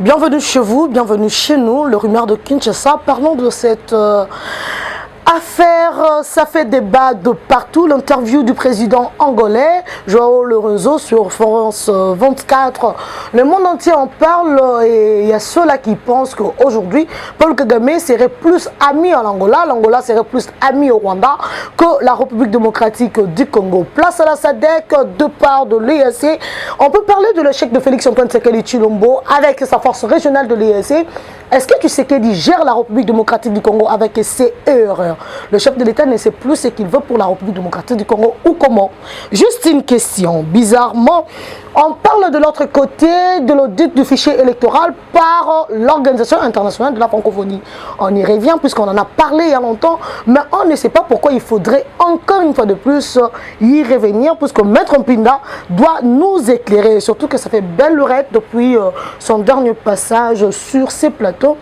Bienvenue chez vous, bienvenue chez nous, le rumeur de Kinshasa. Parlons de cette affaire, ça fait débat de partout. L'interview du président angolais, João Lourenço, sur France 24. Le monde entier en parle et il y a ceux-là qui pensent qu'aujourd'hui, Paul Kagame serait plus ami à l'Angola, l'Angola serait plus ami au Rwanda que la République démocratique du Congo. Place à la SADC, de part de l'EAC. On peut parler de l'échec de Félix-Antoine Tshisekedi Tshilombo avec sa force régionale de l'EAC. Est-ce que Tshisekedi gère la République démocratique du Congo avec ses erreurs? Le chef de l'État ne sait plus ce qu'il veut pour la République démocratique du Congo ou comment? Juste une question. Bizarrement, on parle de l'autre côté de l'audit du fichier électoral par l'Organisation internationale de la francophonie. On y revient puisqu'on en a parlé il y a longtemps, mais on ne sait pas pourquoi il faudrait encore une fois de plus y revenir, puisque Maître Mpinda doit nous éclairer. Surtout que ça fait belle lurette depuis son dernier passage sur ces plateaux.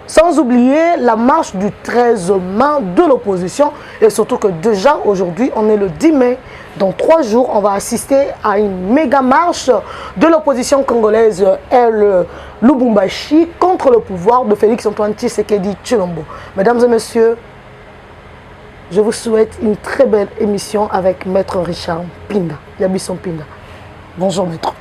Sans oublier la marche du 13 mai de l'opposition. Et surtout que déjà aujourd'hui, on est le 10 mai. Dans 3 jours, on va assister à une méga marche de l'opposition congolaise El Lubumbashi contre le pouvoir de Félix-Antoine Tshisekedi Tshilombo. Mesdames et messieurs, je vous souhaite une très belle émission avec Maître Richard Mpinda. Yabisson Mpinda. Bonjour Maître.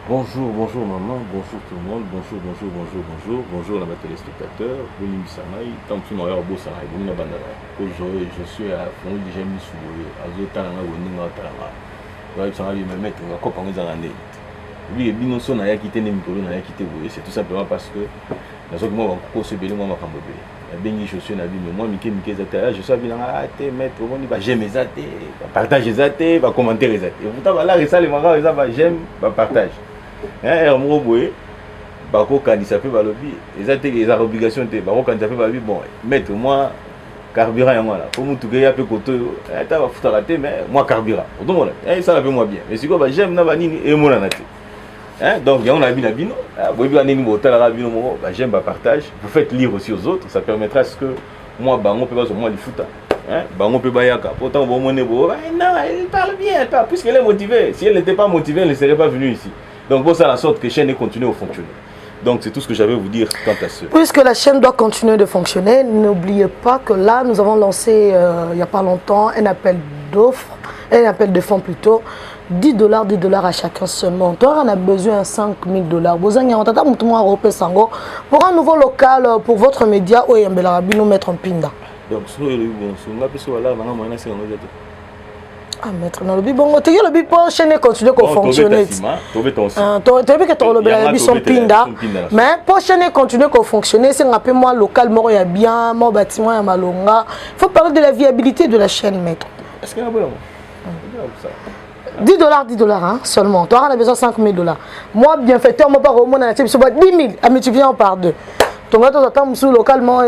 Bonjour, bonjour maman, bonjour tout le monde, bonjour, bonjour, bonjour, bonjour, bonjour à mes téléspectateurs, bonjour Sanaï, tant que tu m'as eu beau Sanaï, bonjour Bandara. Aujourd'hui, je suis à fond, j'ai mis sous le Azotana, Woninga, Tarama. Ouais, ça va me mettre un copain dans l'année. Lui, et bien, on a quitté Nemikolo, on a quitté Boye, c'est tout simplement parce que, dans ce moment, on se bélé, moi, ma cambobe. Il y a je suis un avis, mais moi, Miké, je suis bien à te mettre, on dit, j'aime les athées, partage les athées, commenter les athées. Vous savez, là, ça, les mangas, j'aime, partage. Bon, candidat fait balobi, les obligations de candidat fait balobi, bon, mettre moi carburant moi là, pour tout gars peu côté, tu vas foutre rater mais moi carburant. Donc ça fait moi bien. Mais si quoi j'aime na banini et moi na donc on a bien bino, bobi aneni motel rabino mo, j'aime partage. Vous faites lire aussi aux autres, ça permettra à ce que moi on peut pas moi du foot. On peut bayaka. Pourtant bon non, elle parle bien, puisqu'elle est motivée. Si elle n'était pas motivée, elle ne serait pas venue ici. Donc, bon, ça la sorte que la chaîne continue à fonctionner. Donc, c'est tout ce que j'avais à vous dire quant à ce. Puisque la chaîne doit continuer de fonctionner, n'oubliez pas que là, nous avons lancé, il n'y a pas longtemps, un appel d'offres, un appel de fonds plutôt, $10 à chacun seulement. Toi, on a besoin de $5 000. Pour un nouveau local, pour votre média, où nous mettre en pinda. Donc, ah, maître, non, le bon, tu as le bon chaîne continue à fonctionner. Tu as vu que tu as le son pinda, mais pour chaîne continue à fonctionner, c'est un peu moins local, moi il y a bien, mon bâtiment il y a malonga. Il faut parler de la viabilité de la chaîne, maître. Est-ce qu'il y a un bon $10 hein, seulement. Toi, on a besoin de $5 000. Moi, bienfaiteur, moi, par au monde, on a 10 000, mais tu viens par deux. Ton gars, tu attends sous localement,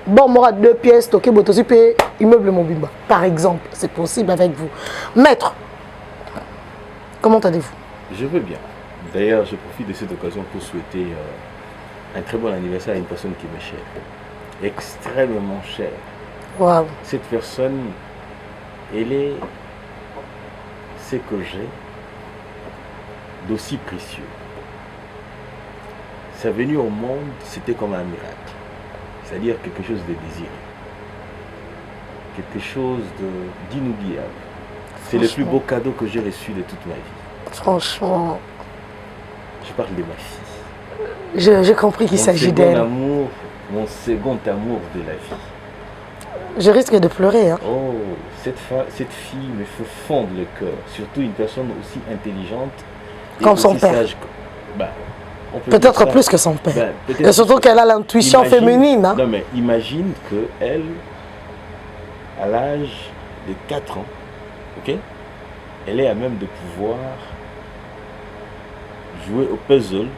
bon, moi, 2 pièces, toqué, botosipé, immeuble mobile. Par exemple, c'est possible avec vous. Maître, comment allez-vous? Je veux bien. D'ailleurs, je profite de cette occasion pour souhaiter un très bon anniversaire à une personne qui m'est chère. Extrêmement chère. Wow. Cette personne, elle est ce que j'ai d'aussi précieux. Sa venue au monde, c'était comme un miracle. C'est-à-dire quelque chose de désiré, quelque chose d'inoubliable. C'est le plus beau cadeau que j'ai reçu de toute ma vie. Franchement. Je parle de ma fille. J'ai compris qu'il s'agit d'elle. Mon second amour de la vie. Je risque de pleurer. Hein. Oh, cette fille me fait fondre le cœur. Surtout une personne aussi intelligente. Comme son père. Sage. Peut-être plus que son père. Et surtout qu'elle a l'intuition féminine. Hein? Non, mais imagine qu'elle, à l'âge de 4 ans, okay, elle est à même de pouvoir jouer au puzzle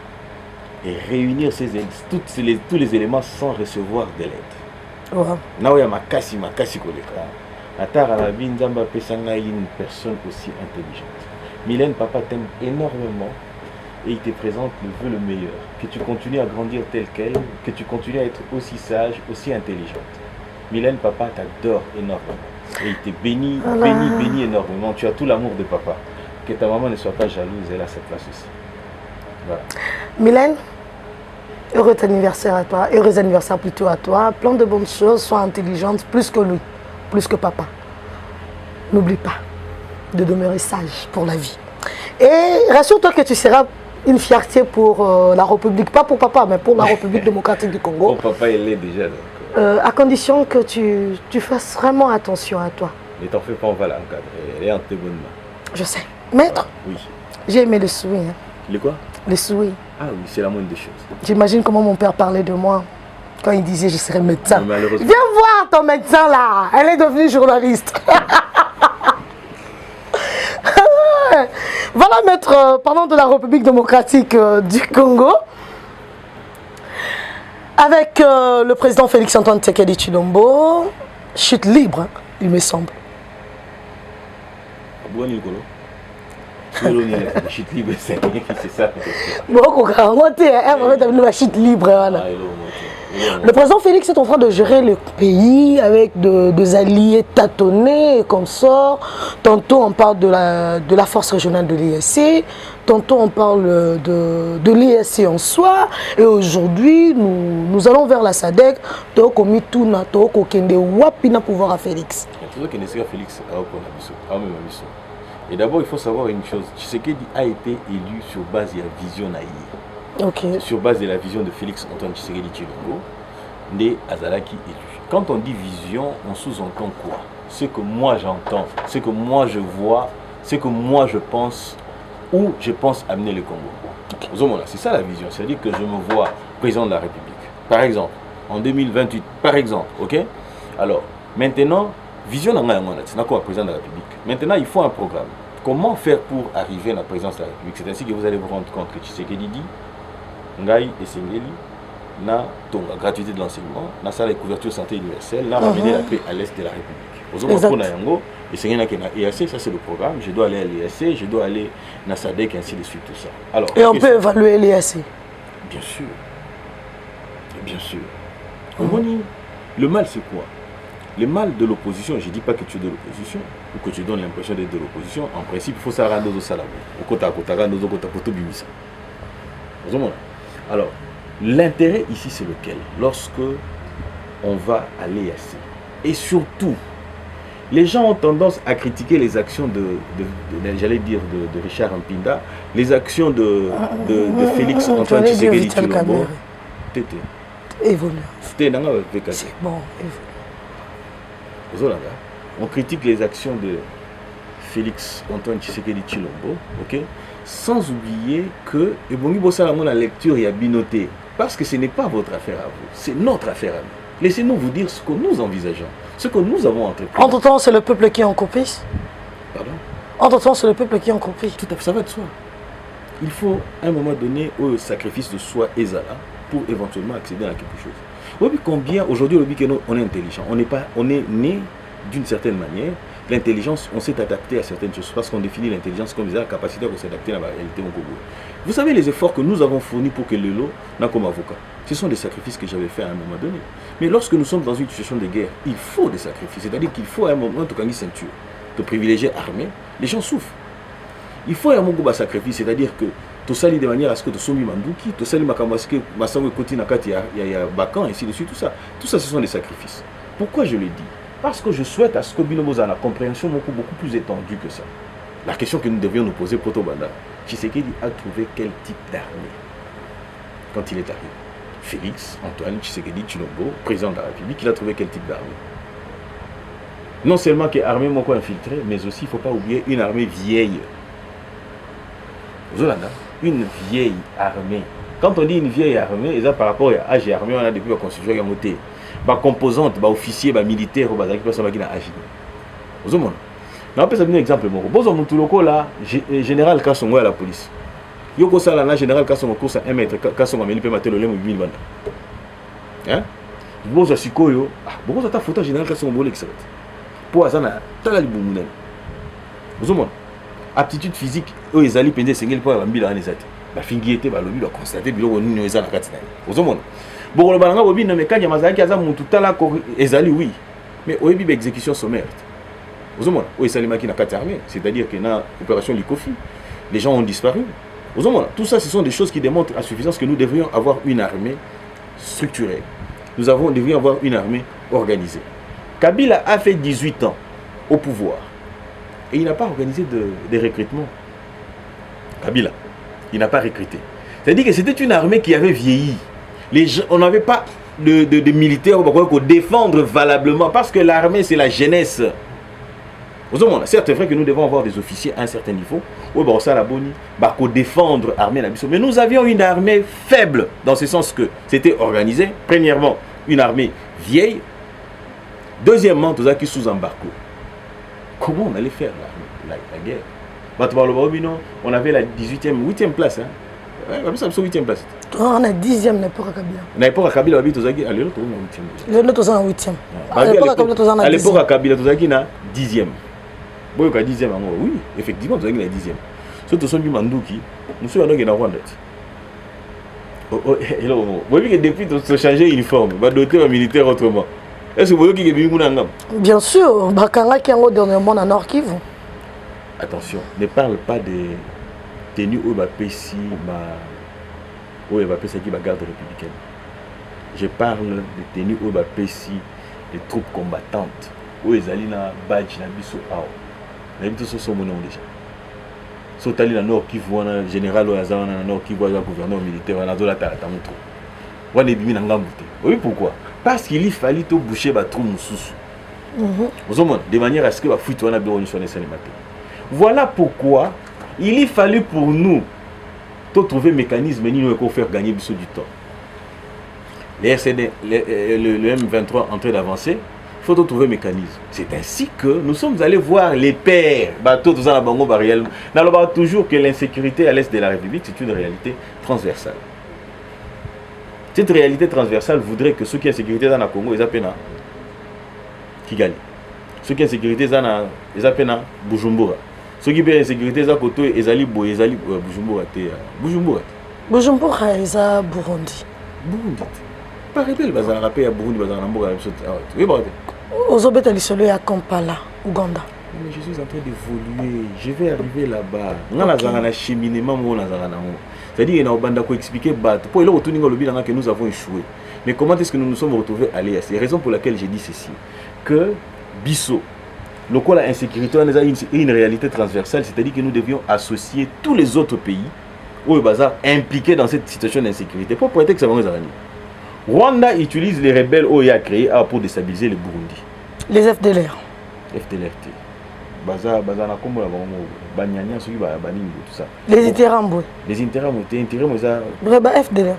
et réunir tous les éléments sans recevoir de l'aide. Là où il y a ma cassi koleka. Atara la binzamba pesanga une personne aussi intelligente. Mylène, papa t'aime énormément. Et il te présente le vœu le meilleur, que tu continues à grandir tel quel, que tu continues à être aussi sage, aussi intelligente. Mylène, papa t'adore énormément. Et il te bénit, bénit énormément. Tu as tout l'amour de papa. Que ta maman ne soit pas jalouse, elle a sa place aussi. Voilà. Mylène, Heureux anniversaire à toi, heureux anniversaire plutôt à toi. Plein de bonnes choses, sois intelligente plus que lui, plus que papa. N'oublie pas de demeurer sage pour la vie. Et rassure-toi que tu seras une fierté pour la République, pas pour papa, mais pour la République démocratique du Congo. Pour papa, il l'est déjà. À condition que tu fasses vraiment attention à toi. Mais t'en fais pas, on va l'encadrer. Elle est en tes bonnes mains. Je sais. Maître, oui. J'ai aimé le souhait. Hein. Le quoi? Le souhait. Ah oui, c'est la moindre des choses. J'imagine comment mon père parlait de moi quand il disait je serais médecin. Malheureusement. Viens voir ton médecin là. Elle est devenue journaliste. Voilà, maître, parlons de la République démocratique du Congo. Avec le président Félix-Antoine Tshisekedi Tshilombo, chute libre, hein, il me semble. Chute libre, c'est ça. Chute libre. Le président Félix est en train de gérer le pays avec des alliés tâtonnés et consorts. Tantôt on parle de la force régionale de l'ESC, tantôt on parle de l'ESC en soi. Et aujourd'hui, nous allons vers la SADC. Pouvoir à Félix. Et d'abord, il faut savoir une chose. Tshisekedi a été élu sur base de la vision naïve. Okay. Sur base de la vision de Félix-Antoine Tshisekedi Tshilombo, né Azalaki élu. Quand on dit vision, on sous-entend quoi? Ce que moi j'entends, ce que moi je vois, ce que moi je pense, où je pense amener le Congo. Okay. C'est ça la vision, c'est-à-dire que je me vois président de la République. Par exemple, en 2028, par exemple, ok? Alors, maintenant, vision c'est quoi président de la République? Maintenant, il faut un programme. Comment faire pour arriver à la présidence de la République? C'est ainsi que vous allez vous rendre compte que Tshisekedi dit Ngai et Sengeli, na tonga gratuité de l'enseignement, na salle de couverture santé universelle, na ramener la paix à l'est de la République. Et ça c'est le programme. Je dois aller à l'ESC, je dois aller à SADC, ainsi de suite, tout ça. Alors, et on peut évaluer l'ESC? Bien sûr. Bien sûr. Le mal c'est quoi? Le mal de l'opposition, je ne dis pas que tu es de l'opposition ou que tu donnes l'impression d'être de l'opposition. En principe, il faut ça rendre aux salabos. Alors, l'intérêt ici, c'est lequel? Lorsque on va à l'ESC. Et surtout, les gens ont tendance à critiquer les actions j'allais dire, de Richard Mpinda, les actions de Félix-Antoine Tshisekedi Tshilombo. Évolue. C'est bon, évolue. On critique les actions de Félix-Antoine Tshisekedi Tshilombo, ok? Sans oublier que la lecture est binotée, parce que ce n'est pas votre affaire à vous, c'est notre affaire à nous. Laissez-nous vous dire ce que nous envisageons, ce que nous avons entrepris. Entre-temps, c'est le peuple qui en copie. Pardon? Entre-temps, c'est le peuple qui en copie. Tout à fait, ça va de soi. Il faut à un moment donné au sacrifice de soi et Zala pour éventuellement accéder à quelque chose. Oui, puis combien aujourd'hui on est intelligent, on est né d'une certaine manière. L'intelligence, on s'est adapté à certaines choses parce qu'on définit l'intelligence comme la capacité de s'adapter à la réalité au Congo. Vous savez les efforts que nous avons fournis pour que Lelo n'a comme avocat. Ce sont des sacrifices que j'avais fait à un moment donné. Mais lorsque nous sommes dans une situation de guerre, il faut des sacrifices. C'est-à-dire qu'il faut à un moment, en tout cas, une ceinture, de privilégier armée. Les gens souffrent. Il faut à un moment un sacrifice, c'est-à-dire que tu salis de manière à ce que tu sois Manduki, tu salis Makamaske, Masango Koti Nakati, il y a Bakan, et ainsi de suite, tout ça. Tout ça, ce sont des sacrifices. Pourquoi je le dis? Parce que je souhaite à ce que Binomo a la compréhension beaucoup plus étendue que ça. La question que nous devions nous poser, Proto Banda, Tshisekedi a trouvé quel type d'armée quand il est arrivé? Félix Antoine Tshisekedi Tshilombo, président de la République, il a trouvé quel type d'armée? Non seulement qu'il y a armée moko infiltrée, mais aussi, il ne faut pas oublier, une armée vieille. Une vieille armée. Quand on dit une vieille armée, et par rapport à l'âge armée, on a depuis la constitution qui a ba composante, ba officier, ba militaire, ba qui personne qui n'a agi. Vous voyez? On peut donner un exemple. Bozo Mutuloko là, général Kassongo à la police. Yoko Sala na général Kassongo course à 1 mètre, Kassongo a mis le matin le lème 8000 banda. Hein? Bozo Sikoyo, bozo ta photo général Kassongo bolé qui ça. Pour azana tala libumunen. Vous voyez? Aptitude physique, eux ils allaient peiner sengel pour la mbila anisate. La fingiete ba lobi ba constater biloko nini ezana katina. Vous voyez? Bon, le balanga bobi na mekanya mazaki aza mutu tala ko ezali oui. Mais oyebi ba exécution sommaire. Vous voyez? O ezali maki na kati armée, c'est-à-dire que na opération Likofi, les gens ont disparu. Tout ça, ce sont des choses qui démontrent à suffisance que nous devrions avoir une armée structurée. Nous devrions avoir une armée organisée. Kabila a fait 18 ans au pouvoir et il n'a pas organisé de recrutement. Kabila, il n'a pas recruté. C'est-à-dire que c'était une armée qui avait vieilli. On n'avait pas de militaires pour défendre valablement parce que l'armée, c'est la jeunesse. Certes, c'est vrai que nous devons avoir des officiers à un certain niveau. Pour défendre l'armée. Mais nous avions une armée faible, dans ce sens que c'était organisé. Premièrement, une armée vieille. Deuxièmement, tout ça qui sous embargo. Comment on allait faire la guerre? On avait la 8e place. Hein? Ouais, ça 8e place. On a 10e n'importe Kabila. N'importe Kabila, on a 8e. À l'époque, à Kabila, on a 10e. Oui, 10e. Oui, effectivement, on a 10e. Surtout son Mandouki, nous sommes en Rwanda. Vous voyez que depuis, on a changé l'uniforme, on va doter un militaire autrement. Est-ce que vous voyez qu'il y a un Bien sûr, Bakanga qui est en dernièrement dans Nord Kivu. Attention, ne parle pas de tenues où il va passer qui va garde républicaine. Je parle de tenues où il va passer des troupes combattantes. Où ils allaient dans badge na biso ao. Na biso so mon nom déjà. So tali na Nord Kivu na général Oyaza na Nord Kivu na gouverneur militaire na zola ta mutro. Wana bimi na ngambu te. Oui pourquoi? Parce qu'il fallait tout boucher ba trou mususu. De manière à ce que la fuite wana bureau ni sonne matin. Voilà pourquoi il fallu pour nous trouver un mécanisme pour faire gagner du temps. Les RCD, le M23 en train d'avancer, il faut trouver un mécanisme. C'est ainsi que nous sommes allés voir les pères. Toujours que l'insécurité à l'est de la République, c'est une réalité transversale. Cette réalité transversale voudrait que ceux qui ont sécurité dans le Congo, ils appellent Kigali. Ceux qui ont sécurité dans Bujumbura. Ceux qui ont sécurité dans Koto, ils allaient Bujumbura. Bujumbura, ils sont Burundi. Burundi. Par rebelle, ils ont rappelé à Burundi, ils ont Namboga. Oui, bon. Aux obétés, ils sont à Kampala, Ouganda. Mais je suis en train d'évoluer. Je vais arriver là-bas. On a un cheminement. C'est-à-dire qu'il faut expliquer pour que nous avons échoué. Mais comment est-ce que nous nous sommes retrouvés à l'EAC? C'est la raison pour laquelle j'ai dit ceci. Que Bissau, la insécurité est une réalité transversale, c'est-à-dire que nous devions associer tous les autres pays où impliqués dans cette situation d'insécurité. Pour prêter que ça va nous arriver. Rwanda utilise les rebelles OIA créés pour déstabiliser le Burundi. Les FDLR. FDLR. Les Interamboué. Les Interamboué. FDLR.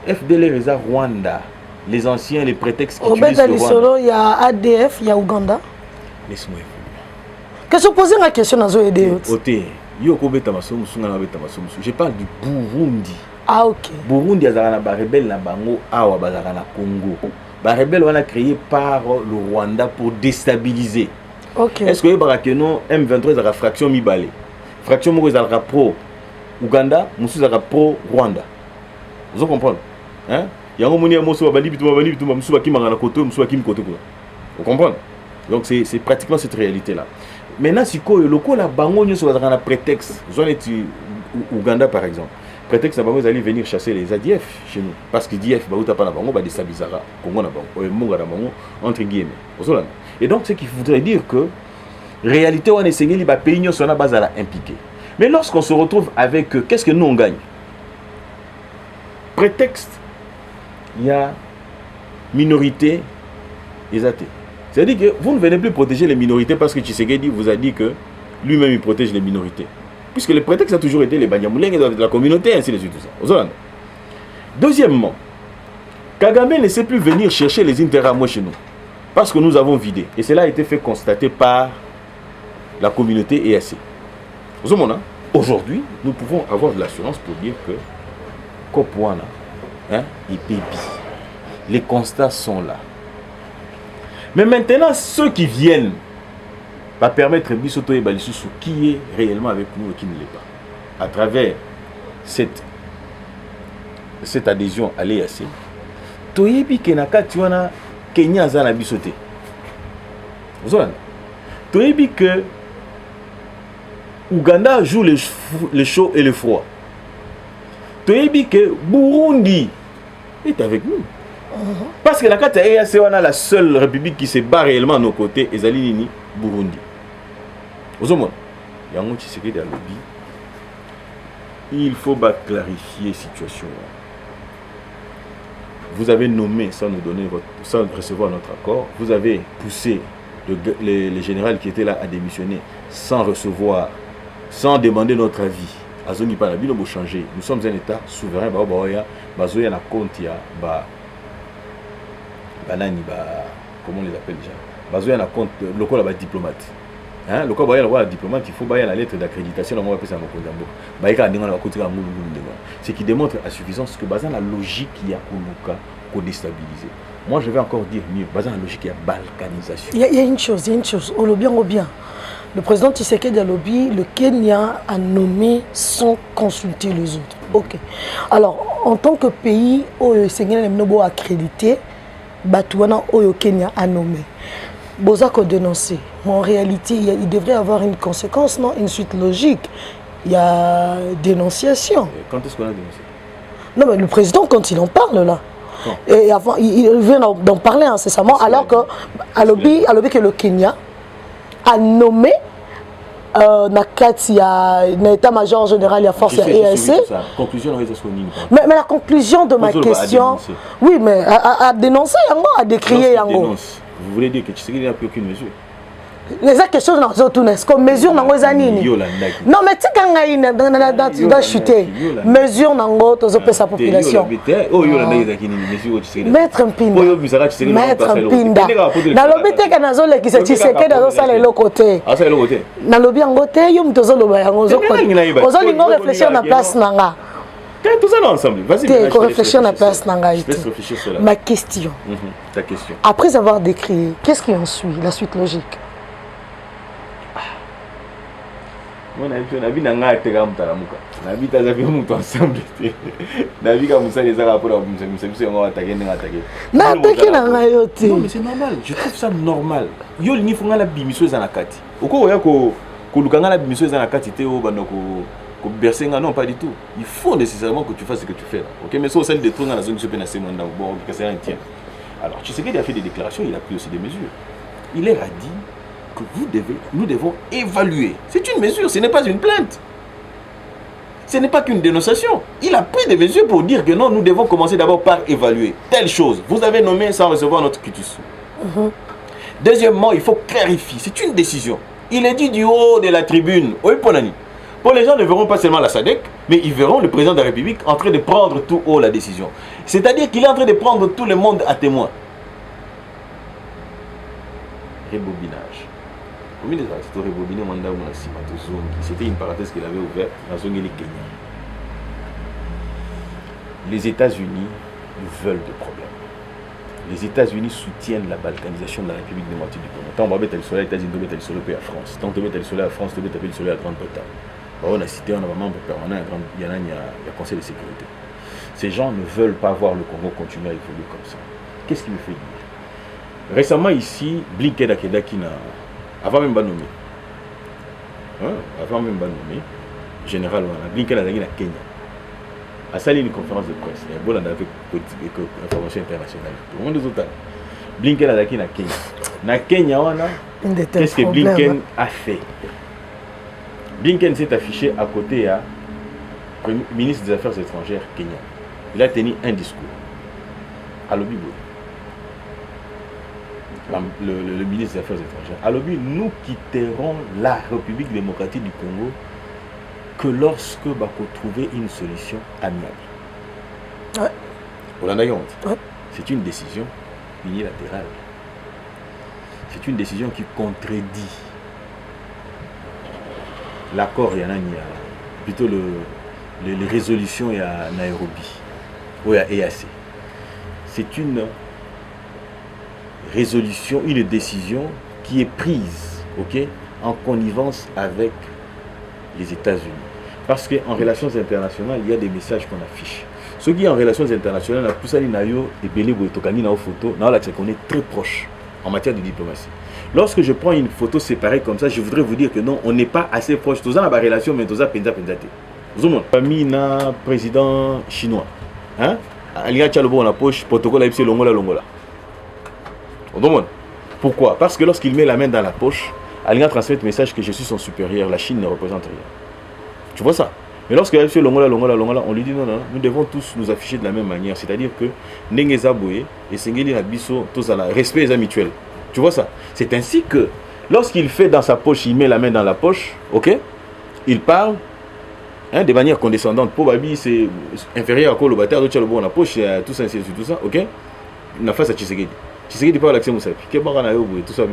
FDLR est à Rwanda. Les anciens, les prétextes qui utilisent le Rwanda. Il y a ADF, il y a Ouganda. Laisse-moi évoluer. Qu'est-ce que vous posez la question dans les EDF? Je parle du Burundi. Ah ok. Burundi, il y a des rebelles na Bango, Awa, Congo. Les rebelles ont créé par le Rwanda pour déstabiliser. Okay. Est-ce que le M23 a une fraction mi-balé? Fraction est pro Ouganda, Moussou est pro Rwanda. Vous comprenez? Hein? Il y a un moment où vous comprenez? Donc c'est pratiquement cette réalité-là. Maintenant, si le coup la bango sur un prétexte, Ouganda par exemple, prétexte que vous allez venir chasser les ADF chez nous, parce que l'ADF va pas la bango, va déstabiliser Congo na bango, entre guillemets. Et donc ce qu'il voudrait dire que réalité on est les pays sur la base à la impliqué. Mais lorsqu'on se retrouve avec eux, qu'est-ce que nous on gagne? Prétexte, il y a minorité et athées. C'est-à-dire que vous ne venez plus protéger les minorités parce que Tshisekedi vous a dit que lui-même il protège les minorités. Puisque le prétexte a toujours été les Banyamulenge de la communauté, ainsi de suite. Tout ça. Deuxièmement, Kagame ne sait plus venir chercher les Interamoué chez nous. Parce que nous avons vidé. Et cela a été fait constater par la communauté EAC. Aujourd'hui, nous pouvons avoir de l'assurance pour dire que Kopouana, il paye. Les constats sont là. Mais maintenant, ceux qui viennent va permettre Bissoto et Balisusu qui est réellement avec nous et qui ne l'est pas. À travers cette adhésion à l'EAC, Toyebi Kenaka Tuana Kenya Zana Bissoté. Vous savez, Toyebi que Ouganda joue le chaud et le froid. Tu as dit que Burundi est avec nous. Parce que la carte EAC, on a la seule république qui se bat réellement à nos côtés, et Zali Burundi. Aux hommes, il y a un petit secret de la lobby. Il faut clarifier la situation. Vous avez nommé sans nous donner sans recevoir notre accord. Vous avez poussé le général qui était là à démissionner sans recevoir, sans demander notre avis. Azoni Panabi, nous changer. Nous sommes un État souverain. Bazoya na compte ya comment on les appelle déjà? Bazoya na compte local ba diplomate. Hein, le cas la diplomate, il faut bailler la lettre d'accréditation dans mon pays. Ce qui démontre à suffisance que Bazan la logique qui a pour déstabiliser. Moi je vais encore dire mieux, Bazan la logique qui a balkanisation. Il y a une chose, au bien. Le président Tshisekedi Alobi, le Kenya a nommé sans consulter les autres. Ok. Alors en tant que pays où le Sénégal est accrédité, Batouana au Kenya a nommé. Bozako dénoncé. Mais en réalité, il devrait y avoir une conséquence, non? Une suite logique. Il y a dénonciation. Et quand est-ce qu'on a dénoncé? Non, mais le président, quand il en parle là, et avant, il vient d'en parler incessamment, alors que Alobi que le Kenya a nommé l'état-major général, il y a force EAC. Mais la conclusion de ma question, oui, mais à dénoncer, à décrier. Vous voulez dire que Tshisekedi n'a pris aucune mesure? Les questions dans les comme mesure dans les années. Non, mais tu as chuté. Mesure dans sa population. Maître Mpinda. Maître Mpinda. Dans l'obité que nous avons qui se Tshisekedi dans le côté. Dans l'obité en côté, il y a un réfléchir à la place nanga. Tout ça ensemble. Vas-y. Réfléchir à la place nanga. Ma question. Ta question. Après avoir décrit, qu'est-ce qui en suit, la suite logique? Moi, je suis non, mais c'est normal. Je trouve ça normal. Yo ni funga la bimiso za nakati. Oko oya ko lukanga la bimiso za nakati te o banoko ko bersenga non pas du tout. Il faut nécessairement que tu fasses ce que tu fais là. OK, mais ça celle de trucs dans la zone de pénacé manda bon que c'est un tien. Alors, tu sais qu'il a fait des déclarations, il a pris aussi des mesures. Il leur a dit que nous devons évaluer. C'est une mesure, ce n'est pas une plainte. Ce n'est pas qu'une dénonciation. Il a pris des mesures pour dire que non, nous devons commencer d'abord par évaluer telle chose. Vous avez nommé sans recevoir notre quitus. Deuxièmement, il faut clarifier. C'est une décision. Il est dit du haut de la tribune. Oui, Ponani. Pour les gens ne verront pas seulement la SADC, mais ils verront le président de la République en train de prendre tout haut la décision. C'est-à-dire qu'il est en train de prendre tout le monde à témoin. Rebobinage. C'était une parenthèse qu'il avait ouverte dans zone Kenya. Les États-Unis veulent des problèmes. Les États-Unis soutiennent la balkanisation de la République démocratique du Congo. Tant on va mettre le soleil, les États-Unis doivent mettre le soleil à France. Tant on va mettre le soleil à France, on doit mettre le soleil à Grande-Bretagne. On a cité, on a un membre permanent, il y a un conseil de sécurité. Ces gens ne veulent pas voir le Congo continuer à évoluer comme ça. Qu'est-ce qui me fait dire? Récemment ici, Blinken Akedaki avant même pas nommé. Avant même pas nommé, général Blinken a gagné à Kenya. A sali une conférence de presse. Il y a bon avec information internationale. Tout le monde est total. Blinken a gagné à Kenya. Na Kenya, qu'est-ce que Blinken a fait? Blinken s'est affiché à côté du ministre des Affaires étrangères kenyan. Il a tenu un discours. À l'Obibo. Le ministre des Affaires étrangères. À l'Obi, nous quitterons la République démocratique du Congo que lorsque va trouver une solution amiable. Ouais. C'est une décision unilatérale. C'est une décision qui contredit l'accord plutôt les résolutions à Nairobi ou à EAC. C'est une résolution, une décision qui est prise, en connivence avec les États-Unis. Parce qu'en relations internationales, il y a des messages qu'on affiche. Ceux qui sont en relations internationales, on est très proche. en matière de diplomatie. Lorsque je prends une photo séparée comme ça, je voudrais vous dire que non, on n'est pas assez proche. Tous en la relation, mais tous en penza. Vous avez famille na président chinois. Hein? Il y a le bon dans la poche, protocole AIPC Longola. Pourquoi? Parce que lorsqu'il met la main dans la poche, il transmet le message que je suis son supérieur, la Chine ne représente rien. Tu vois ça? Mais lorsque AIPC Longola, on lui dit non, nous devons tous nous afficher de la même manière. C'est-à-dire que Nengeza Boye et Sengeli Nabiso, tous à la respect est mutuel. Tu vois ça? C'est ainsi que lorsqu'il fait dans sa poche, il met la main dans la poche, ok? Il parle de manière condescendante. Pour Babi, c'est inférieur à quoi le bâtard, d'autres le bon dans la poche, tout ça, tout ça, ok? Il a face à Tshisekedi. Tshisekedi parle avec Moussapi. Tout ça,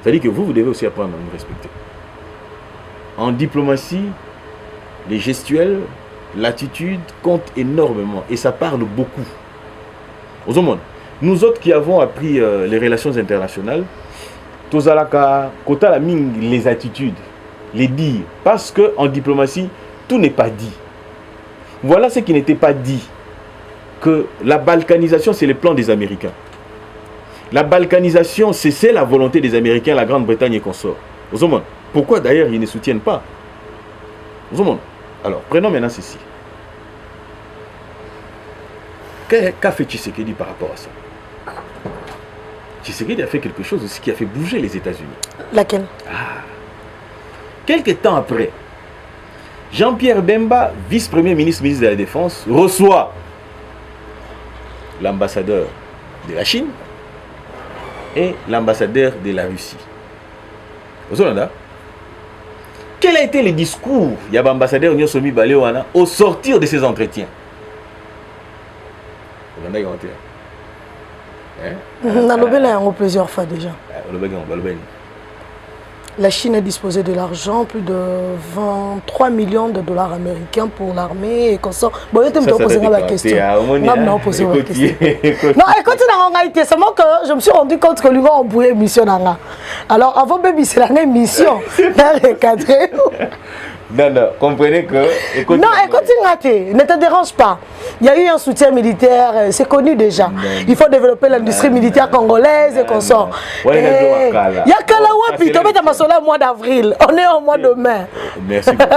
c'est-à-dire que vous devez aussi apprendre à nous respecter. En diplomatie, les gestuels, l'attitude comptent énormément et ça parle beaucoup. Aux hommes, nous autres qui avons appris les relations internationales, les attitudes, les dire, parce qu'en diplomatie, tout n'est pas dit. Voilà ce qui n'était pas dit, que la balkanisation, c'est le plan des Américains. La balkanisation, c'est la volonté des Américains, la Grande-Bretagne et consorts. Aux hommes, pourquoi d'ailleurs ils ne soutiennent pas? Aux hommes, alors, prenons maintenant ceci. Qu'a fait Tshisekedi par rapport à ça? Tshisekedi a fait quelque chose aussi qui a fait bouger les États-Unis. Laquelle? Quelques temps après, Jean-Pierre Bemba, vice-premier ministre de la Défense, reçoit l'ambassadeur de la Chine et l'ambassadeur de la Russie. Quel a été le discours de l'ambassadeur Nyosomi Balewana au sortir de ces entretiens? On a plusieurs fois déjà. La Chine a disposé de l'argent, plus de 23 millions de dollars américains pour l'armée et qu'on sort. Bon, je vais poser la question. Non, poser la question. Non, écoute, c'est seulement que je me suis rendu compte que lui a embrouillé mission. Alors, avant même, c'est la même mission. Non, comprenez que... Écoute, ne te dérange pas. Il y a eu un soutien militaire, c'est connu déjà. Il faut développer l'industrie militaire congolaise et qu'on sort. Il y a que la WAPI, tu vas au mois d'avril. On est au mois de mai. Merci beaucoup.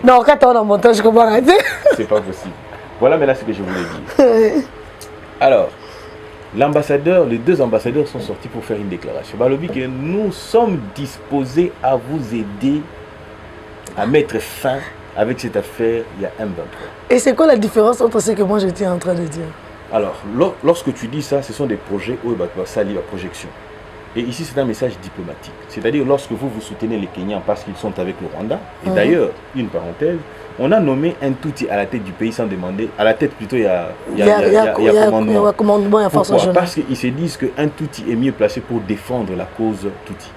Non, quand on a monté, je comprends. C'est pas possible. Voilà maintenant ce que je voulais dire. Alors, les deux ambassadeurs sont sortis pour faire une déclaration. Balobi que nous sommes disposés à vous aider à mettre fin avec cette affaire il y a un an. Et c'est quoi la différence entre ce que moi j'étais en train de dire? Alors, lorsque tu dis ça, ce sont des projets où ça lie la projection. Et ici, c'est un message diplomatique. C'est-à-dire, lorsque vous soutenez les Kenyans parce qu'ils sont avec le Rwanda, et d'ailleurs, une parenthèse, on a nommé un Tutsi à la tête du pays sans demander. À la tête, plutôt, il y a commandement. Pourquoi? Parce qu'ils se disent qu'un Tutsi est mieux placé pour défendre la cause Tutsi,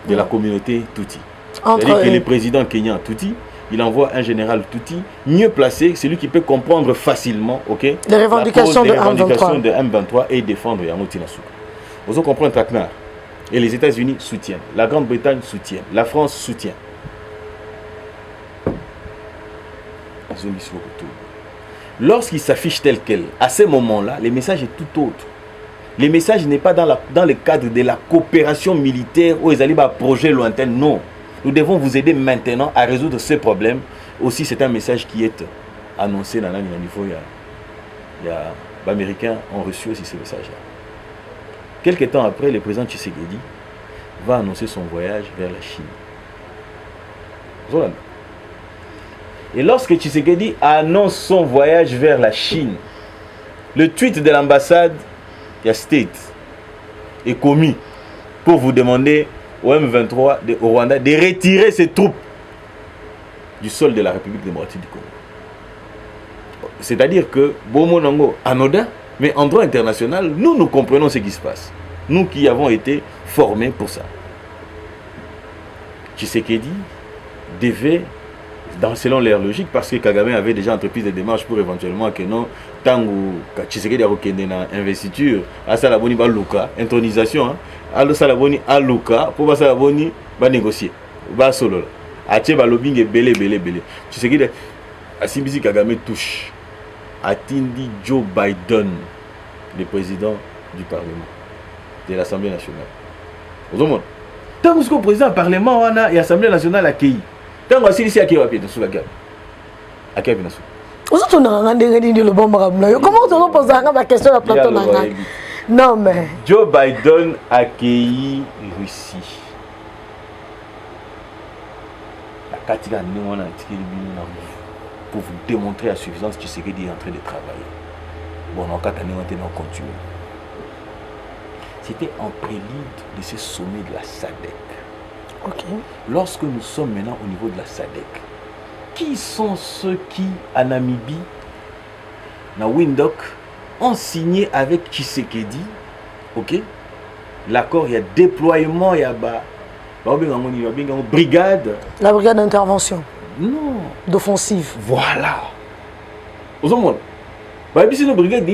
de la communauté Tutsi. C'est-à-dire que le président kenyan Tutsi, il envoie un général Tutsi mieux placé, celui qui peut comprendre facilement les revendications de M23 et défendre Yamuti Nasuka. Vous comprenez Traknar. Et les États-Unis soutiennent, la Grande-Bretagne soutient, la France soutient. Lorsqu'il s'affiche tel quel, à ce moment-là, le message est tout autre. Le message n'est pas dans le cadre de la coopération militaire où ils allaient à un projet lointain. Non. Nous devons vous aider maintenant à résoudre ces problèmes. Aussi, c'est un message qui est annoncé dans le niveau. Les Américains ont reçu aussi ce message-là. Quelques temps après, le président Tshisekedi va annoncer son voyage vers la Chine. Et lorsque Tshisekedi annonce son voyage vers la Chine, le tweet de l'ambassade State est commis pour vous demander au M23 au Rwanda de retirer ses troupes du sol de la République démocratique du Congo. C'est-à-dire que Bomonango anodin, mais en droit international, nous comprenons ce qui se passe. Nous qui avons été formés pour ça. Tshisekedi devait, selon leur logique, parce que Kagame avait déjà entrepris des démarches pour éventuellement que non, tant que Tshisekedi a reconnu une investiture, à Salaboni va Luka, intronisation, à Salaboni à Luka, pour Salaboni va négocier, va solo. À Tché va lobbying belé. Tshisekedi, à Simbisi Kagame touche. attendi Joe Biden, le président du Parlement, de l'Assemblée nationale. Vous voyez, tant que le président du Parlement et l'Assemblée nationale a accueilli, tant que c'est qui a accueilli sur la guerre. Accueilli sur comment tu reposes la question de plateau? Non, mais. Joe Biden a accueilli Russie. Pour vous démontrer à suffisance que ce qu'il est en train de travailler. Bon, en 4 années, on continue. C'était en prélude de ce sommet de la SADC. Ok. Lorsque nous sommes maintenant au niveau de la SADC, qui sont ceux qui, à Namibie, na Windhoek, ont signé avec Tshisekedi, ok, l'accord, il y a déploiement, il y a brigade. La brigade d'intervention. Non. D'offensive. Voilà. Aux hommes, c'est une brigade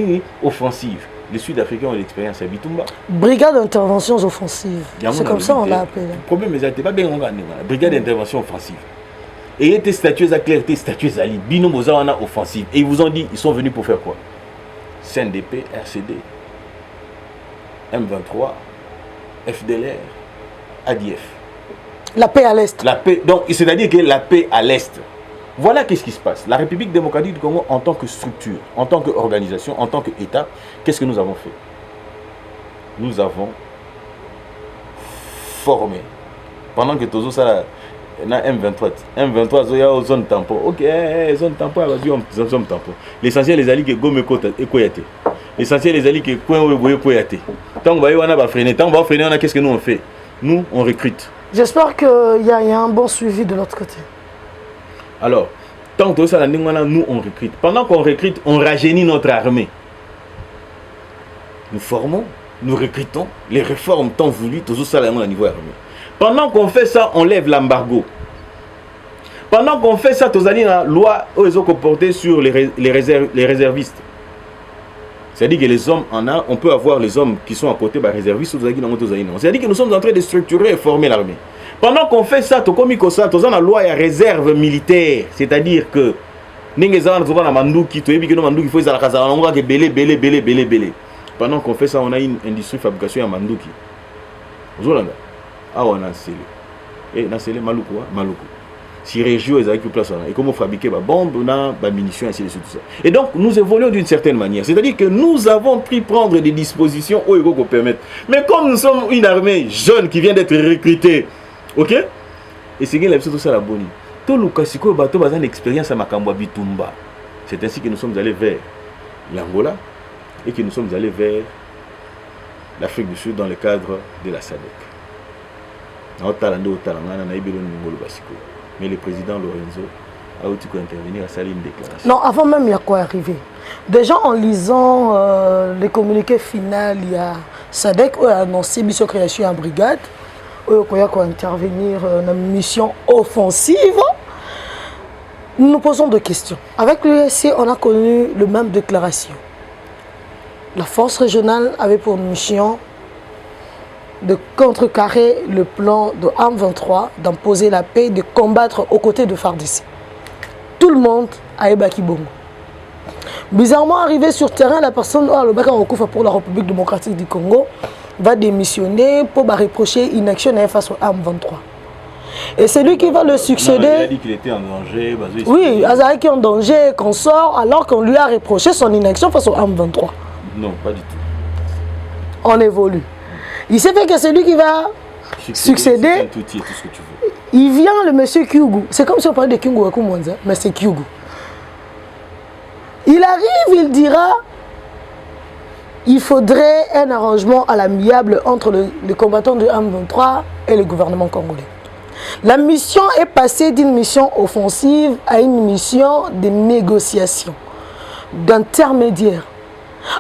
offensive. Les Sud-Africains ont l'expérience à Bitumba. Brigade d'intervention offensive. C'est comme ça on l'a appelé. Le problème, c'est pas bien la brigade d'intervention offensive. Et il était statué à clair, était statué à l'île. Bino Mozana offensive. Et ils vous ont dit, ils sont venus pour faire quoi? CNDP, RCD, M23, FDLR, ADF. La paix à l'Est. La paix, donc, c'est-à-dire que la paix à l'Est. Voilà qu'est-ce qui se passe. La République démocratique du Congo, en tant que structure, en tant qu'organisation, en tant qu'État, qu'est-ce que nous avons fait? Nous avons formé. Pendant que tous ça, M23, il y a une zone tampon. Ok, zone tampon, zone tampon. L'essentiel, les alliés que Gomekota et Koyate. L'essentiel, les alliés que Koyate. Tant qu'on va freiner, qu'est-ce que nous on fait? Nous, on recrute. J'espère qu'il y a un bon suivi de l'autre côté. Alors, tant que ça, nous, on recrute. Pendant qu'on recrute, on rajeunit notre armée. Nous formons, nous recrutons, les réformes tant voulues, tout ça, au niveau armé. Pendant qu'on fait ça, on lève l'embargo. Pendant qu'on fait ça, la loi ils ont comporté sur les réservistes. C'est-à-dire que les hommes on peut avoir les hommes qui sont à côté des réservistes. C'est-à-dire que nous sommes en train de structurer et former l'armée. Pendant qu'on fait ça, la loi est réserve militaire. C'est-à-dire que pendant qu'on fait ça, on a une industrie de fabrication à Mandouki. Ah, on a scellé. Et on a scellé Maluku. Si Régio est avec place, et comment fabriquer des bombes, on a des munitions, ainsi de suite, tout ça. Et donc, nous évoluons d'une certaine manière. C'est-à-dire que nous avons pris prendre des dispositions au Ego qu'on permette. Mais comme nous sommes une armée jeune qui vient d'être recrutée, ok? Et c'est tout ça la bonne. Tout le Kassiko bateau a une expérience à Makamba Bitumba. C'est ainsi que nous sommes allés vers l'Angola et que nous sommes allés vers l'Afrique du Sud dans le cadre de la SADC. Mais le président Lorenzo a aussi intervenir à salir une déclaration. Non, avant même, il y a quoi arriver. Déjà en lisant les communiqués finaux, il y a SADC qui a annoncé mission création en brigade, qui a intervenir dans une mission offensive. Nous nous posons deux questions. Avec l'USC, on a connu le même déclaration. La force régionale avait pour mission de contrecarrer le plan de AM23, d'imposer la paix, de combattre aux côtés de FARDC. Tout le monde a ébaki bongo. Bizarrement, arrivé sur terrain, la personne pour la République démocratique du Congo va démissionner pour reprocher une action face au AM23. Et c'est lui qui va le succéder. Il a dit qu'il était en danger. Oui, Azari qui est en danger, qu'on sort, alors qu'on lui a reproché son inaction face au AM23. Non, pas du tout. On évolue. Il sait fait que c'est lui qui va succéder. Tout ce que tu veux. Il vient le monsieur Kyugu. C'est comme si on parlait de Kyugu, mais c'est Kyugu. Il arrive, il dira il faudrait un arrangement à l'amiable entre les combattants de M23 et le gouvernement congolais. La mission est passée d'une mission offensive à une mission de négociation, d'intermédiaire.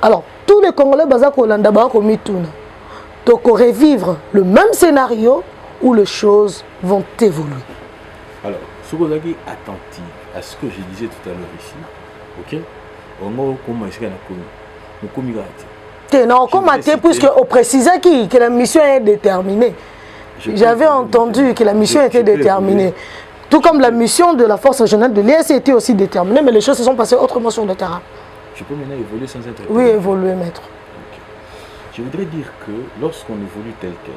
Alors, tous les Congolais basés au Landaba comme Mituna. Donc, on revivre le même scénario où les choses vont évoluer. Alors, ce que vous avez attentif à ce que je disais tout à l'heure ici, ok? On va commencer à la non, comment puisque on précisait que la mission est déterminée. J'avais entendu que la mission était déterminée. Tout comme la mission de la force régionale de l'ES était aussi déterminée, mais les choses se sont passées autrement sur le terrain. Je peux maintenant évoluer sans être... Oui, évoluer, maître. Okay. Je voudrais dire que lorsqu'on évolue tel quel,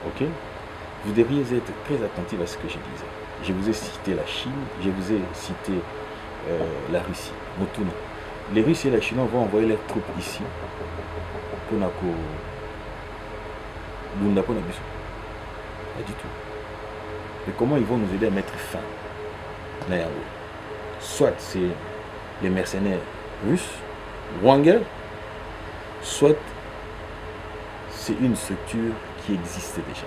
ok, vous devriez être très attentif à ce que je disais. Je vous ai cité la Chine, je vous ai cité la Russie, Motuna. Les Russes et les Chinois vont envoyer leurs troupes ici pour Pas du tout. Mais comment ils vont nous aider à mettre fin? Soit c'est les mercenaires russes, Wangel, soit c'est une structure qui existe déjà.